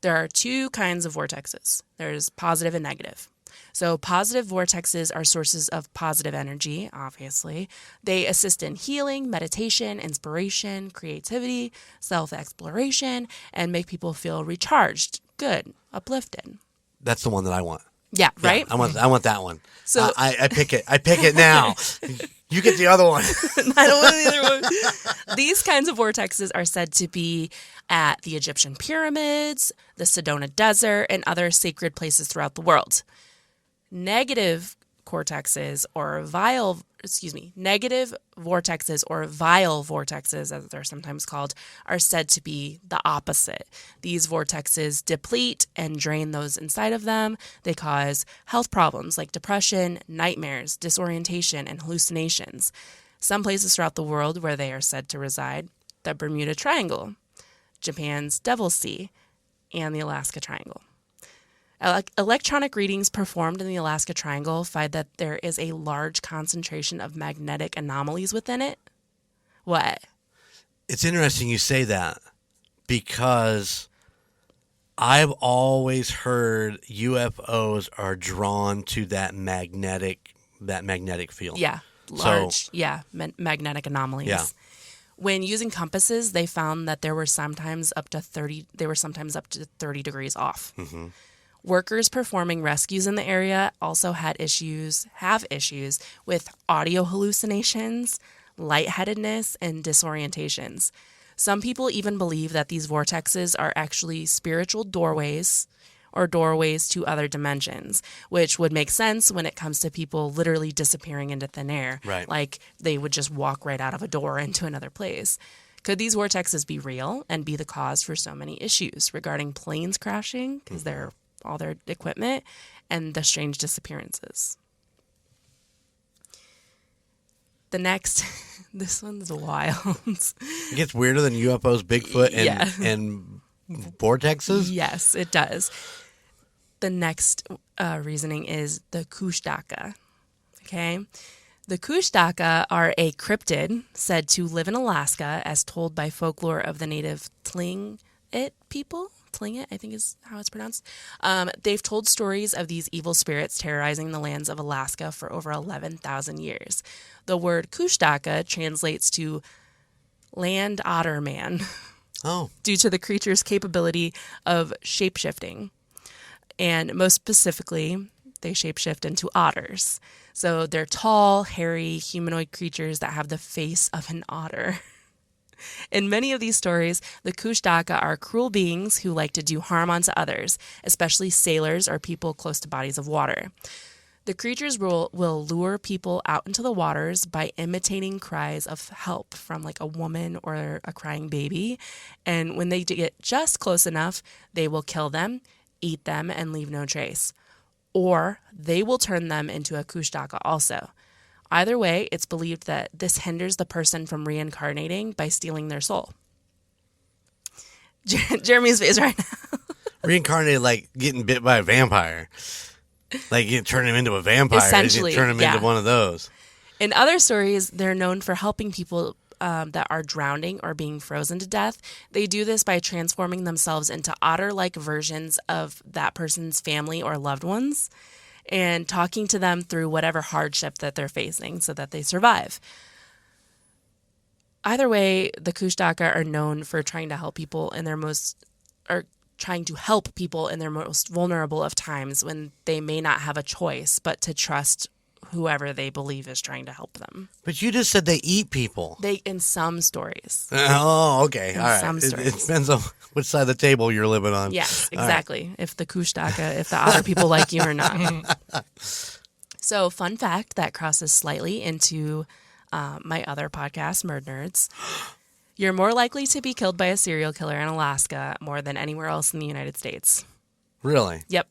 There are 2 kinds of vortexes. There's positive and negative. So positive vortexes are sources of positive energy, obviously. They assist in healing, meditation, inspiration, creativity, self-exploration, and make people feel recharged, good, uplifted. That's the one that I want. Yeah, right? Yeah, I want that one. So I pick it. I pick it now. You get the other one. I don't want the other one. These kinds of vortexes are said to be at the Egyptian pyramids, the Sedona Desert, and other sacred places throughout the world. Negative vortexes or vile vortexes, as they're sometimes called, are said to be the opposite. These vortexes deplete and drain those inside of them. They cause health problems like depression, nightmares, disorientation, and hallucinations. Some places throughout the world where they are said to reside the Bermuda Triangle, Japan's Devil's Sea, and the Alaska Triangle. Electronic readings performed in the Alaska Triangle find that there is a large concentration of magnetic anomalies within it. What? It's interesting you say that because I've always heard UFOs are drawn to that magnetic field. Yeah, large, magnetic anomalies. Yeah. When using compasses, they found that there were sometimes up to 30 degrees off. Mm-hmm. Workers performing rescues in the area also have issues with audio hallucinations, lightheadedness, and disorientations. Some people even believe that these vortexes are actually spiritual doorways to other dimensions, which would make sense when it comes to people literally disappearing into thin air. Right. Like they would just walk right out of a door into another place. Could these vortexes be real and be the cause for so many issues regarding planes crashing because they're all their equipment and the strange disappearances? The next, this one's wild. It gets weirder than UFOs, Bigfoot, and vortexes? Yes, it does. The next reasoning is the Kushtaka. Okay? The Kushtaka are a cryptid said to live in Alaska as told by folklore of the native Tlingit people. Tlingit, I think is how it's pronounced. They've told stories of these evil spirits terrorizing the lands of Alaska for over 11,000 years. The word Kushtaka translates to land otter man. Oh. Due to the creature's capability of shapeshifting. And most specifically, they shapeshift into otters. So they're tall, hairy, humanoid creatures that have the face of an otter. In many of these stories, the Kushtaka are cruel beings who like to do harm onto others, especially sailors or people close to bodies of water. The creatures will lure people out into the waters by imitating cries of help from like a woman or a crying baby. And when they get just close enough, they will kill them, eat them, and leave no trace. Or they will turn them into a Kushtaka also. Either way, it's believed that this hinders the person from reincarnating by stealing their soul. Jeremy's face right now. Reincarnated like getting bit by a vampire. Like you turn him into a vampire. Essentially, you turn him into one of those. In other stories, they're known for helping people that are drowning or being frozen to death. They do this by transforming themselves into otter-like versions of that person's family or loved ones and talking to them through whatever hardship that they're facing so that they survive. Either way, the Kushtaka are known for trying to help people in their most vulnerable of times when they may not have a choice but to trust whoever they believe is trying to help them. But you just said they eat people. In some stories. Oh, okay. All right. Some stories. It depends on which side of the table you're living on. Yes, exactly. Right. If the otter people like you or not. So, fun fact that crosses slightly into my other podcast, Murd Nerds. You're more likely to be killed by a serial killer in Alaska more than anywhere else in the United States. Really? Yep.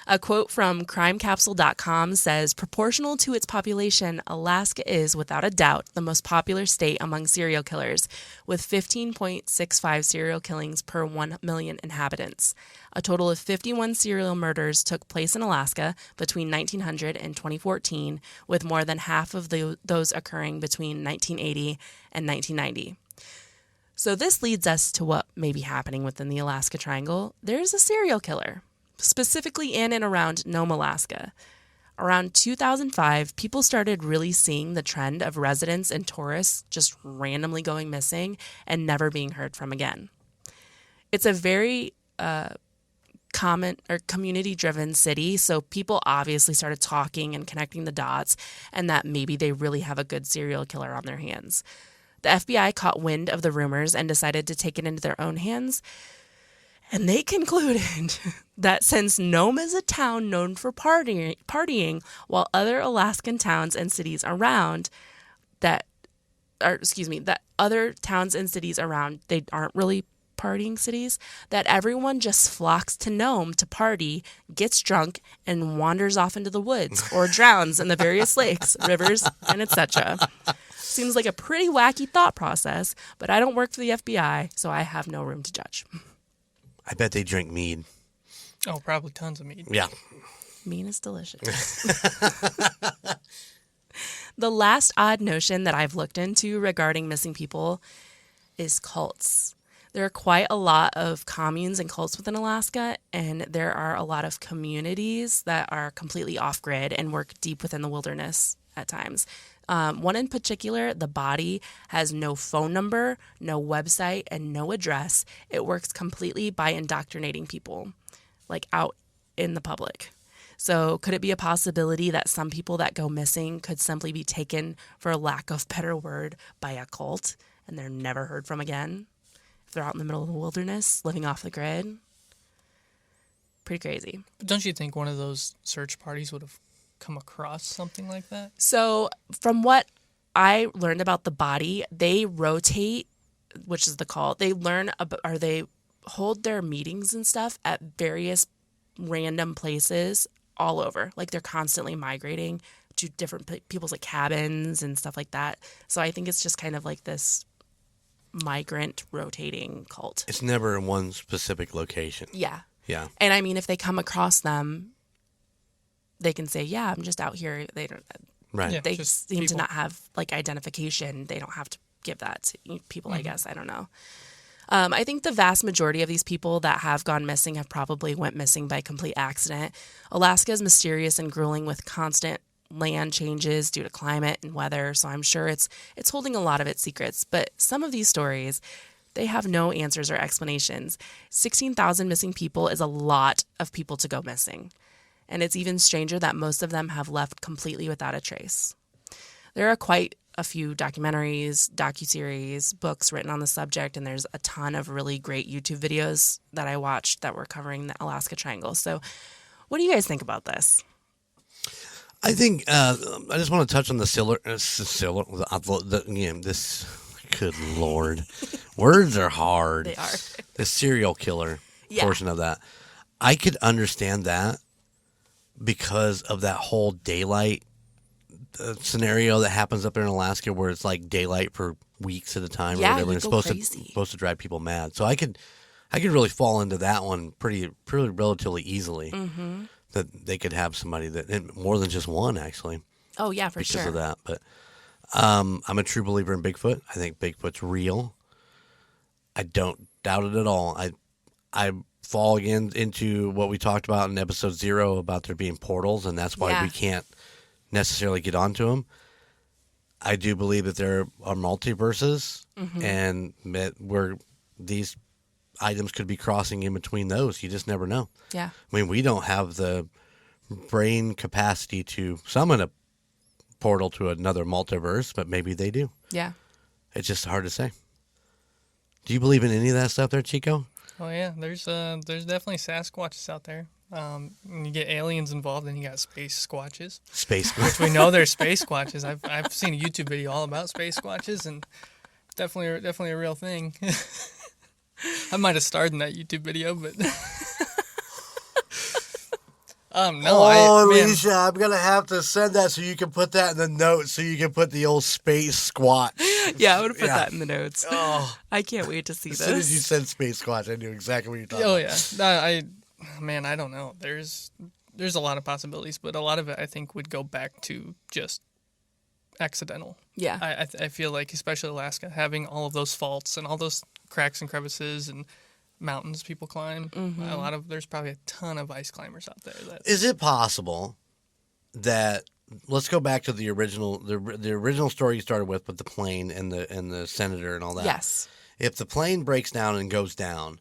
A quote from crimecapsule.com says, proportional to its population, Alaska is, without a doubt, the most popular state among serial killers, with 15.65 serial killings per 1 million inhabitants. A total of 51 serial murders took place in Alaska between 1900 and 2014, with more than half of those occurring between 1980 and 1990. So this leads us to what may be happening within the Alaska Triangle. There's a serial killer, specifically in and around Nome, Alaska. Around 2005, people started really seeing the trend of residents and tourists just randomly going missing and never being heard from again. It's a very common or community-driven city, so people obviously started talking and connecting the dots, and that maybe they really have a good serial killer on their hands. The FBI caught wind of the rumors and decided to take it into their own hands. And they concluded that since Nome is a town known for partying while other Alaskan towns and cities around that other towns and cities around, they aren't really partying cities, that everyone just flocks to Nome to party, gets drunk, and wanders off into the woods or drowns in the various lakes, rivers, and etc. Seems like a pretty wacky thought process, but I don't work for the FBI, so I have no room to judge. I bet they drink mead. Oh, probably tons of meat. Yeah. Mean is delicious. The last odd notion that I've looked into regarding missing people is cults. There are quite a lot of communes and cults within Alaska, and there are a lot of communities that are completely off-grid and work deep within the wilderness at times. One in particular, the body, has no phone number, no website, and no address. It works completely by indoctrinating people, like out in the public. So could it be a possibility that some people that go missing could simply be taken, for a lack of better word, by a cult, and they're never heard from again? If they're out in the middle of the wilderness, living off the grid? Pretty crazy. But don't you think one of those search parties would have come across something like that? So from what I learned about the body, they rotate, which is the call. They learn about, or they hold their meetings and stuff at various random places all over. Like they're constantly migrating to different people's like cabins and stuff like that. So I think it's just kind of like this migrant rotating cult. It's never in one specific location. Yeah. Yeah. And I mean, if they come across them, they can say, yeah, I'm just out here. They don't. Right. Yeah. They just seem to people. not have like identification. They don't have to give that to people, I guess. I don't know. I think the vast majority of these people that have gone missing have probably went missing by complete accident. Alaska is mysterious and grueling with constant land changes due to climate and weather, so I'm sure it's holding a lot of its secrets. But some of these stories, they have no answers or explanations. 16,000 missing people is a lot of people to go missing. And it's even stranger that most of them have left completely without a trace. There are quite a few documentaries, docuseries, books written on the subject, and there's a ton of really great YouTube videos that I watched that were covering the Alaska Triangle. So what do you guys think about this? I think I just want to touch on this. Good Lord, words are hard. They are. The serial killer Yeah. portion of that, I could understand that because of that whole daylight scenario that happens up there in Alaska, where it's like daylight for weeks at a time, Yeah, or whatever. you It's go supposed crazy. to drive people mad. So I could really fall into that one pretty relatively easily. Mm-hmm. That they could have somebody that, and more than just one actually, Oh, yeah, for because sure. of that. But I'm a true believer in Bigfoot. I think Bigfoot's real. I don't doubt it at all. I fall again into what we talked about in episode 0 about there being portals, and that's why Yeah. we can't necessarily get onto them. I do believe that there are multiverses, and where these items could be crossing in between those. You just never know. Yeah. I mean, we don't have the brain capacity to summon a portal to another multiverse, but maybe they do. Yeah. It's just hard to say. Do you believe in any of that stuff there, Chico? Oh yeah, there's definitely Sasquatches out there. When you get aliens involved, then you got space squatches. Space. Which we know they're space squatches. I've seen a YouTube video all about space squatches, and definitely a real thing. I might have starred in that YouTube video, but no. Alicia, I'm gonna have to send that so you can put that in the notes, so you can put the old space squatch. Yeah, I would have put Yeah. that in the notes. Oh, I can't wait to see as this. soon as you said space squatch, I knew exactly what you're talking Oh about. yeah, I don't know. There's a lot of possibilities, but a lot of it I think would go back to just accidental. Yeah. I feel like, especially Alaska, having all of those faults and all those cracks and crevices and mountains people climb. There's probably a ton of ice climbers out there. Is it possible that, let's go back to the original story you started with the plane and the senator and all that. Yes. If the plane breaks down and goes down,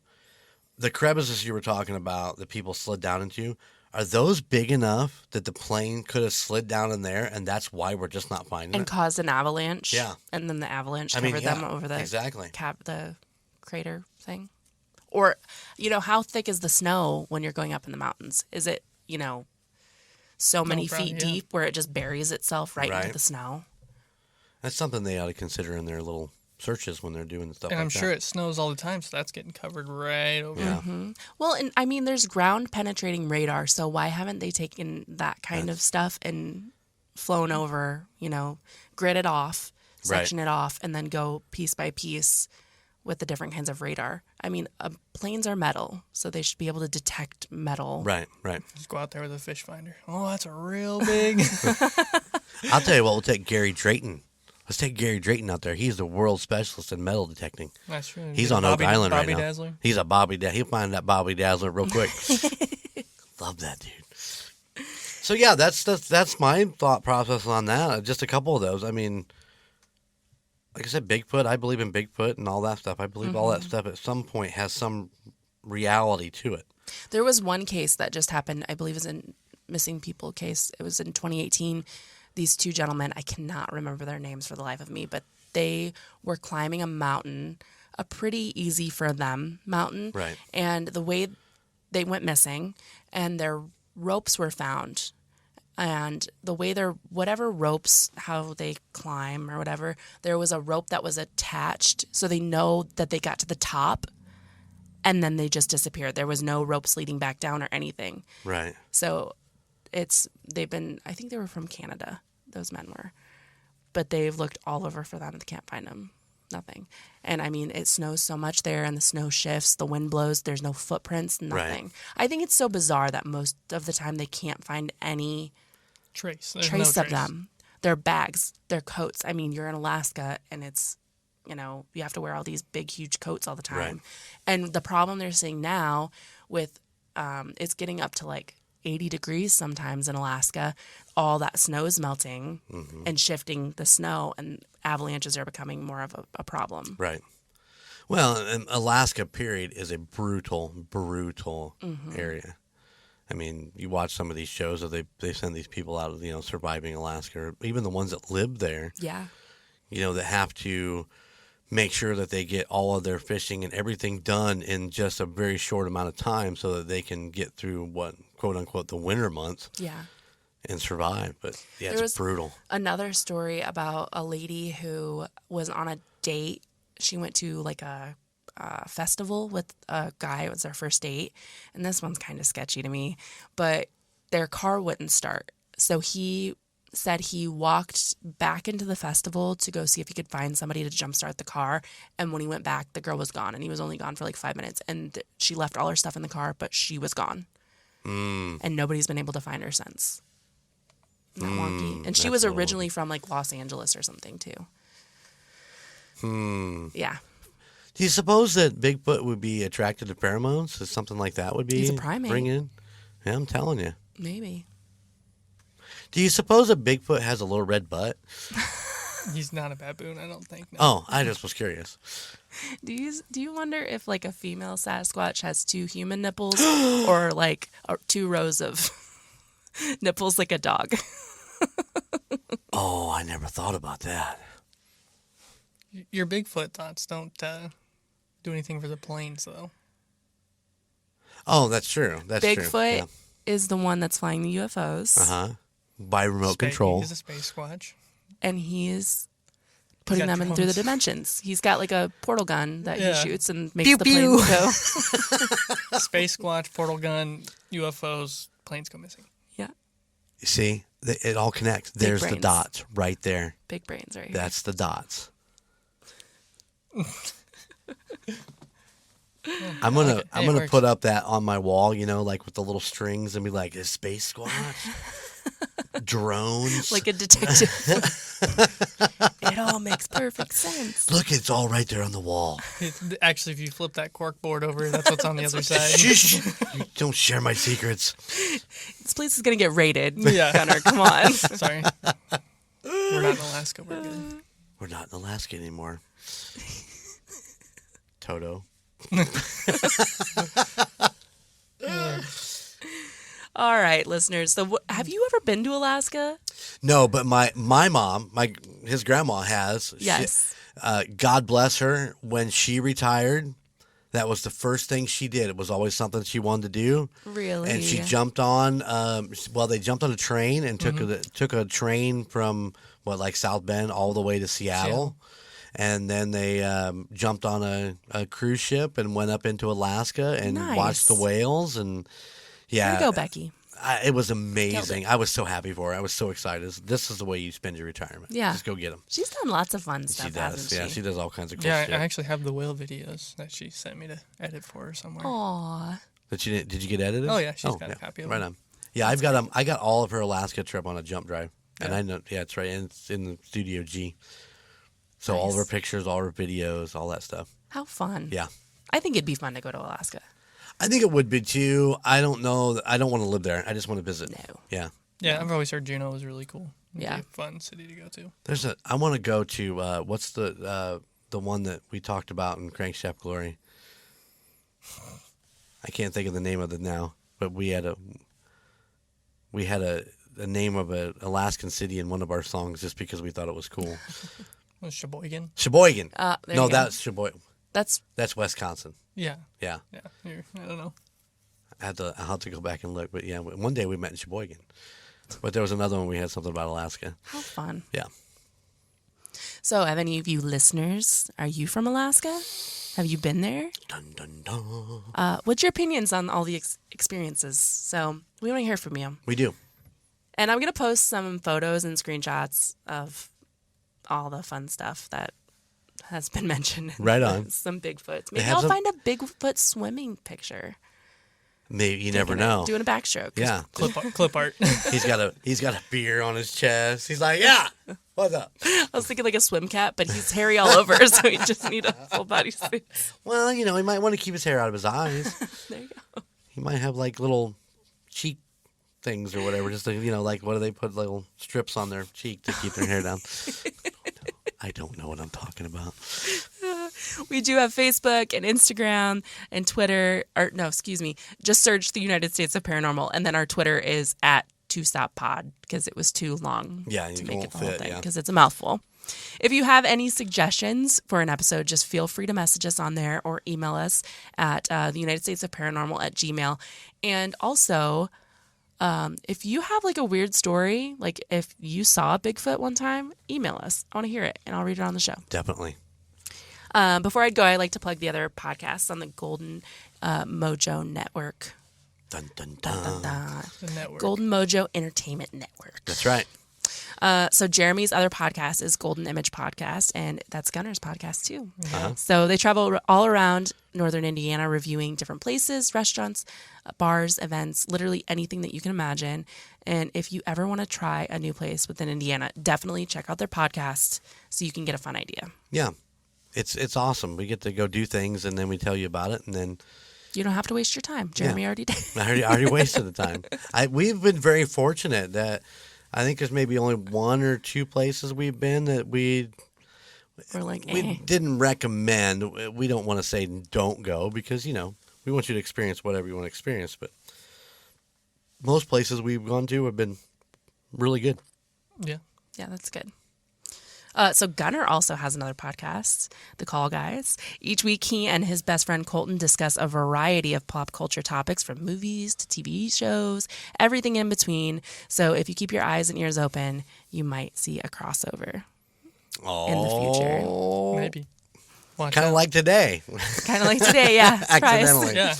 the crevices you were talking about that people slid down into, are those big enough that the plane could have slid down in there, and that's why we're just not finding And it? caused an avalanche. Yeah. And then the avalanche I mean, covered them over the exactly. the crater thing. Or, how thick is the snow when you're going up in the mountains? Is it, so many probably, feet yeah. deep where it just buries itself right into Right. the snow? That's something they ought to consider in their little searches when they're doing stuff And like I'm that. sure it snows all the time, so that's getting covered right over. Yeah. Well, and I mean, there's ground penetrating radar, so why haven't they taken that kind of stuff and flown over, gridded off section it off, and then go piece by piece with the different kinds of radar. I mean, planes are metal, so they should be able to detect metal. Right. Just go out there with a fish finder. Oh, that's a real big. I'll tell you what, we'll take Gary Drayton. Let's take Gary Drayton out there. He's the world specialist in metal detecting. That's true. He's on Oak Island right now. Bobby Dazzler. He's a Bobby Dazzler. He'll find that Bobby Dazzler real quick. Love that dude. So yeah, that's my thought process on that. Just a couple of those. I mean, like I said, Bigfoot. I believe in Bigfoot and all that stuff. I believe all that stuff at some point has some reality to it. There was one case that just happened. I believe it was a missing people case. It was in 2018. These two gentlemen, I cannot remember their names for the life of me, but they were climbing a mountain, a pretty easy for them mountain. Right. And the way they went missing, and their ropes were found. And the way whatever ropes, how they climb or whatever, there was a rope that was attached. So they know that they got to the top, and then they just disappeared. There was no ropes leading back down or anything. Right. So I think they were from Canada, those men were. But they've looked all over for them. They can't find them. Nothing. And I mean, it snows so much there, and the snow shifts, the wind blows, there's no footprints, nothing. Right. I think it's so bizarre that most of the time they can't find any trace of them. Their bags, their coats. I mean, you're in Alaska, and it's, you have to wear all these big, huge coats all the time. Right. And the problem they're seeing now with it's getting up to like 80 degrees sometimes in Alaska. All that snow is melting and shifting the snow, and avalanches are becoming more of a problem. Right. Well, and Alaska, period, is a brutal area. I mean, you watch some of these shows that they send these people out of, surviving Alaska, or even the ones that live there. Yeah. That have to make sure that they get all of their fishing and everything done in just a very short amount of time so that they can get through what, quote unquote, the winter months. Yeah. And survive. But yeah, it's brutal. Another story about a lady who was on a date. She went to like a festival with a guy. It was their first date. And this one's kind of sketchy to me, but their car wouldn't start. So he said he walked back into the festival to go see if he could find somebody to jumpstart the car. And when he went back, the girl was gone, and he was only gone for like 5 minutes. And she left all her stuff in the car, but she was gone. And nobody's been able to find her since. Isn't that wonky? And she was originally from like Los Angeles or something too. Yeah. Do you suppose that Bigfoot would be attracted to pheromones? Is something like that would be? He's a primate. Bring in? Yeah, I'm telling you. Maybe. Do you suppose a Bigfoot has a little red butt? He's not a baboon, I don't think. No. Oh, I just was curious. Do you wonder if like a female Sasquatch has 2 human nipples or like 2 rows of nipples like a dog? Oh, I never thought about that. Your Bigfoot thoughts don't do anything for the planes, though. Oh, that's true. That's Bigfoot true. Bigfoot is the one that's flying the UFOs. By remote control. He's a space squatch. And he's putting them in through the dimensions. He's got like a portal gun that he shoots and makes the planes go. Space squatch, portal gun, UFOs, planes go missing. Yeah. You see, it all connects. There's the dots right there. Big brains right here. That's the dots. I'm gonna put up that on my wall, like with the little strings, and be like, "Is space squatch, drones, like a detective." It all makes perfect sense. Look, it's all right there on the wall. Actually, if you flip that cork board over, that's what's on the other side. Shh! You don't share my secrets. This place is gonna get raided. Yeah, Gunner, come on. Sorry, we're not in Alaska. We're good. We're not in Alaska anymore. Toto. All right, listeners. So, have you ever been to Alaska? No, but my mom, his grandma has. Yes. God bless her. When she retired, that was the first thing she did. It was always something she wanted to do. Really? And she jumped on. They jumped on a train and took a train from South Bend all the way to Seattle. And then they jumped on a cruise ship and went up into Alaska and watched the whales. And yeah, there you go, Becky. It was amazing. I was so happy for her. I was so excited. This is the way you spend your retirement. Yeah. Just go get them. She's done lots of fun stuff, She does. hasn't she? Yeah, she does all kinds of cool Yeah, shit. I actually have the whale videos that she sent me to edit for her somewhere. Aw. Did you get edited? Oh, yeah, she's got a copy of Right them. on. Yeah, I got all of her Alaska trip on a jump drive. And I know, it's right. And it's in the Studio G. So all of her pictures, all her videos, all that stuff. How fun. Yeah. I think it'd be fun to go to Alaska. I think it would be too. I don't know. I don't want to live there. I just want to visit. No. Yeah. Yeah, I've always heard Juneau was really cool. It'd Yeah. be a fun city to go to. I want to go to, what's the one that we talked about in Crankshaft Glory? I can't think of the name of it now, but we had a name of an Alaskan city in one of our songs just because we thought it was cool. Was Sheboygan? Sheboygan. There No, you go. that's Sheboygan. That's That's Wisconsin. Yeah. Yeah. Yeah. I don't know. I'll have to go back and look. But yeah, one day we met in Sheboygan. But there was another one we had something about Alaska. how fun. Yeah. So, have any of you listeners, are you from Alaska? Have you been there? Dun, dun, dun. What's your opinions on all the experiences? So, we want to hear from you. We do. And I'm going to post some photos and screenshots of all the fun stuff that has been mentioned. Right on. Some Bigfoots. Maybe have I'll some- find a Bigfoot swimming picture. Maybe you never know. Doing a backstroke. Yeah. Clip art. He's got a beer on his chest. He's like, yeah. What's up? I was thinking like a swim cap, but he's hairy all over, so we just need a full body suit. Well, he might want to keep his hair out of his eyes. There you go. He might have like little cheek things or whatever. Just like what do they put little strips on their cheek to keep their hair down? I don't know what I'm talking about. We do have Facebook and Instagram and Twitter. Just search the United States of Paranormal, and then our Twitter is at @2stoppod because it was too long Yeah, to you make won't it the whole fit, thing yeah. because it's a mouthful. If you have any suggestions for an episode, just feel free to message us on there or email us at the United States of Paranormal @gmail. And also, if you have like a weird story, like if you saw a Bigfoot one time, email us. I want to hear it, and I'll read it on the show. Definitely. Before I go, I like to plug the other podcasts on the Golden Mojo Network. Dun, dun, dun. The network. Golden Mojo Entertainment Network. That's right. So Jeremy's other podcast is Golden Image Podcast, and that's Gunner's podcast too. Uh-huh. So they travel all around northern Indiana reviewing different places, restaurants, bars, events, literally anything that you can imagine. And if you ever want to try a new place within Indiana, definitely check out their podcast so you can get a fun idea. Yeah. It's awesome. We get to go do things, and then we tell you about it, and then You don't have to waste your time. Jeremy already did. I already wasted the time. We've been very fortunate that I think there's maybe only one or two places we've been that we We're like, didn't recommend. We don't want to say don't go because, we want you to experience whatever you want to experience. But most places we've gone to have been really good. Yeah. Yeah, that's good. So Gunner also has another podcast, The Call Guys. Each week, he and his best friend Colton discuss a variety of pop culture topics from movies to TV shows, everything in between. So if you keep your eyes and ears open, you might see a crossover in the future. Maybe. Watch Kind of out. like today. Kind of like today, yeah. Surprise. Accidentally. Yeah.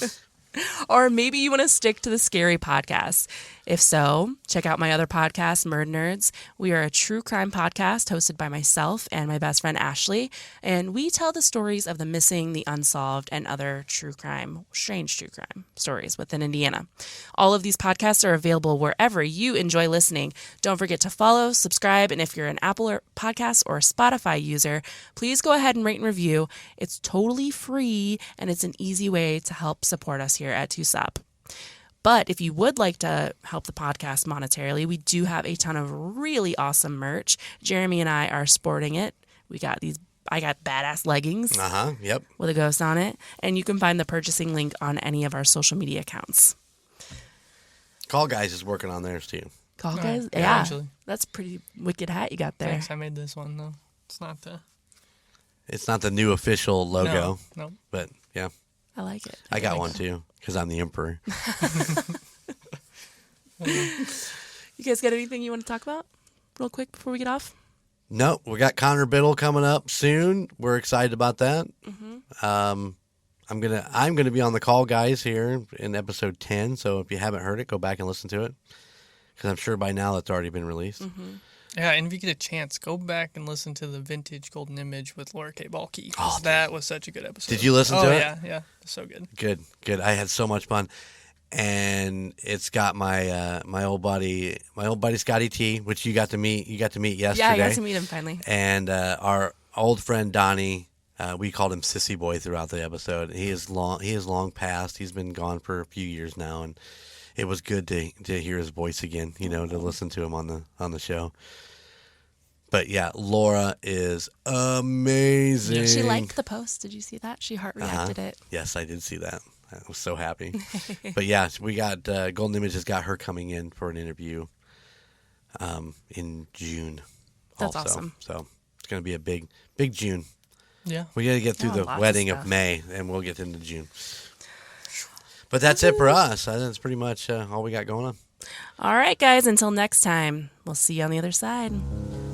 Or maybe you want to stick to the scary podcast. If so, check out my other podcast, Murd Nerds. We are a true crime podcast hosted by myself and my best friend Ashley, and we tell the stories of the missing, the unsolved, and other strange true crime stories within Indiana. All of these podcasts are available wherever you enjoy listening. Don't forget to follow, subscribe, and if you're an Apple Podcast or Spotify user, please go ahead and rate and review. It's totally free, and it's an easy way to help support us here at tusop. But if you would like to help the podcast monetarily, we do have a ton of really awesome merch. Jeremy and I are sporting it. I got badass leggings Yep. with a ghost on it. And you can find the purchasing link on any of our social media accounts. Call Guys is working on theirs too. Call Right. guys? Yeah, Yeah. actually. That's a pretty wicked hat you got there. Thanks. I made this one though. It's not the. It's not the new official logo, No. but yeah, I like it. I got one too because I'm the emperor. You guys got anything you want to talk about real quick before we get off? No, we got Connor Biddle coming up soon. We're excited about that. Mm-hmm. I'm I'm gonna be on the call, guys, here in episode 10. So if you haven't heard it, go back and listen to it, because I'm sure by now it's already been released. Mm-hmm. Yeah, and if you get a chance, go back and listen to the vintage Golden Image with Laura K. Balky. Oh, that was such a good episode. Did you listen to it? Yeah, so good. Good. I had so much fun, and it's got my my old buddy Scotty T, which you got to meet. You got to meet yesterday. Yeah, I got to meet him finally. And our old friend Donnie. We called him Sissy Boy throughout the episode. He is long past. He's been gone for a few years now, and it was good to hear his voice again. To listen to him on the show. But yeah, Laura is amazing. Yeah, she liked the post. Did you see that? She heart reacted it. Yes, I did see that. I was so happy. But yeah, we got Golden Image has got her coming in for an interview in June. That's also. awesome. So it's going to be a big June. Yeah. We got to get through the lots of wedding of stuff. May, and we'll get into June. But that's it for us. That's pretty much all we got going on. All right, guys. Until next time, we'll see you on the other side.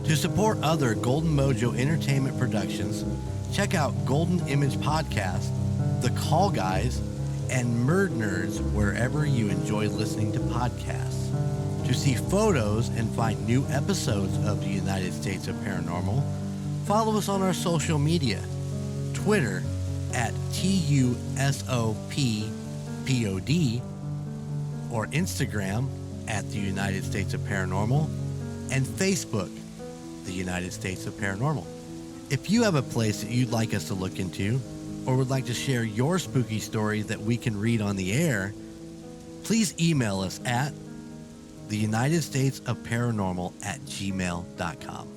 To support other Golden Mojo Entertainment productions, check out Golden Image Podcast, The Call Guys, and Murd Nerds wherever you enjoy listening to podcasts. To see photos and find new episodes of the United States of Paranormal, follow us on our social media, Twitter at TUSOPPOD, or Instagram at the United States of Paranormal, and Facebook, the United States of Paranormal. If you have a place that you'd like us to look into, or would like to share your spooky story that we can read on the air, please email us at theunitedstatesofparanormal@gmail.com.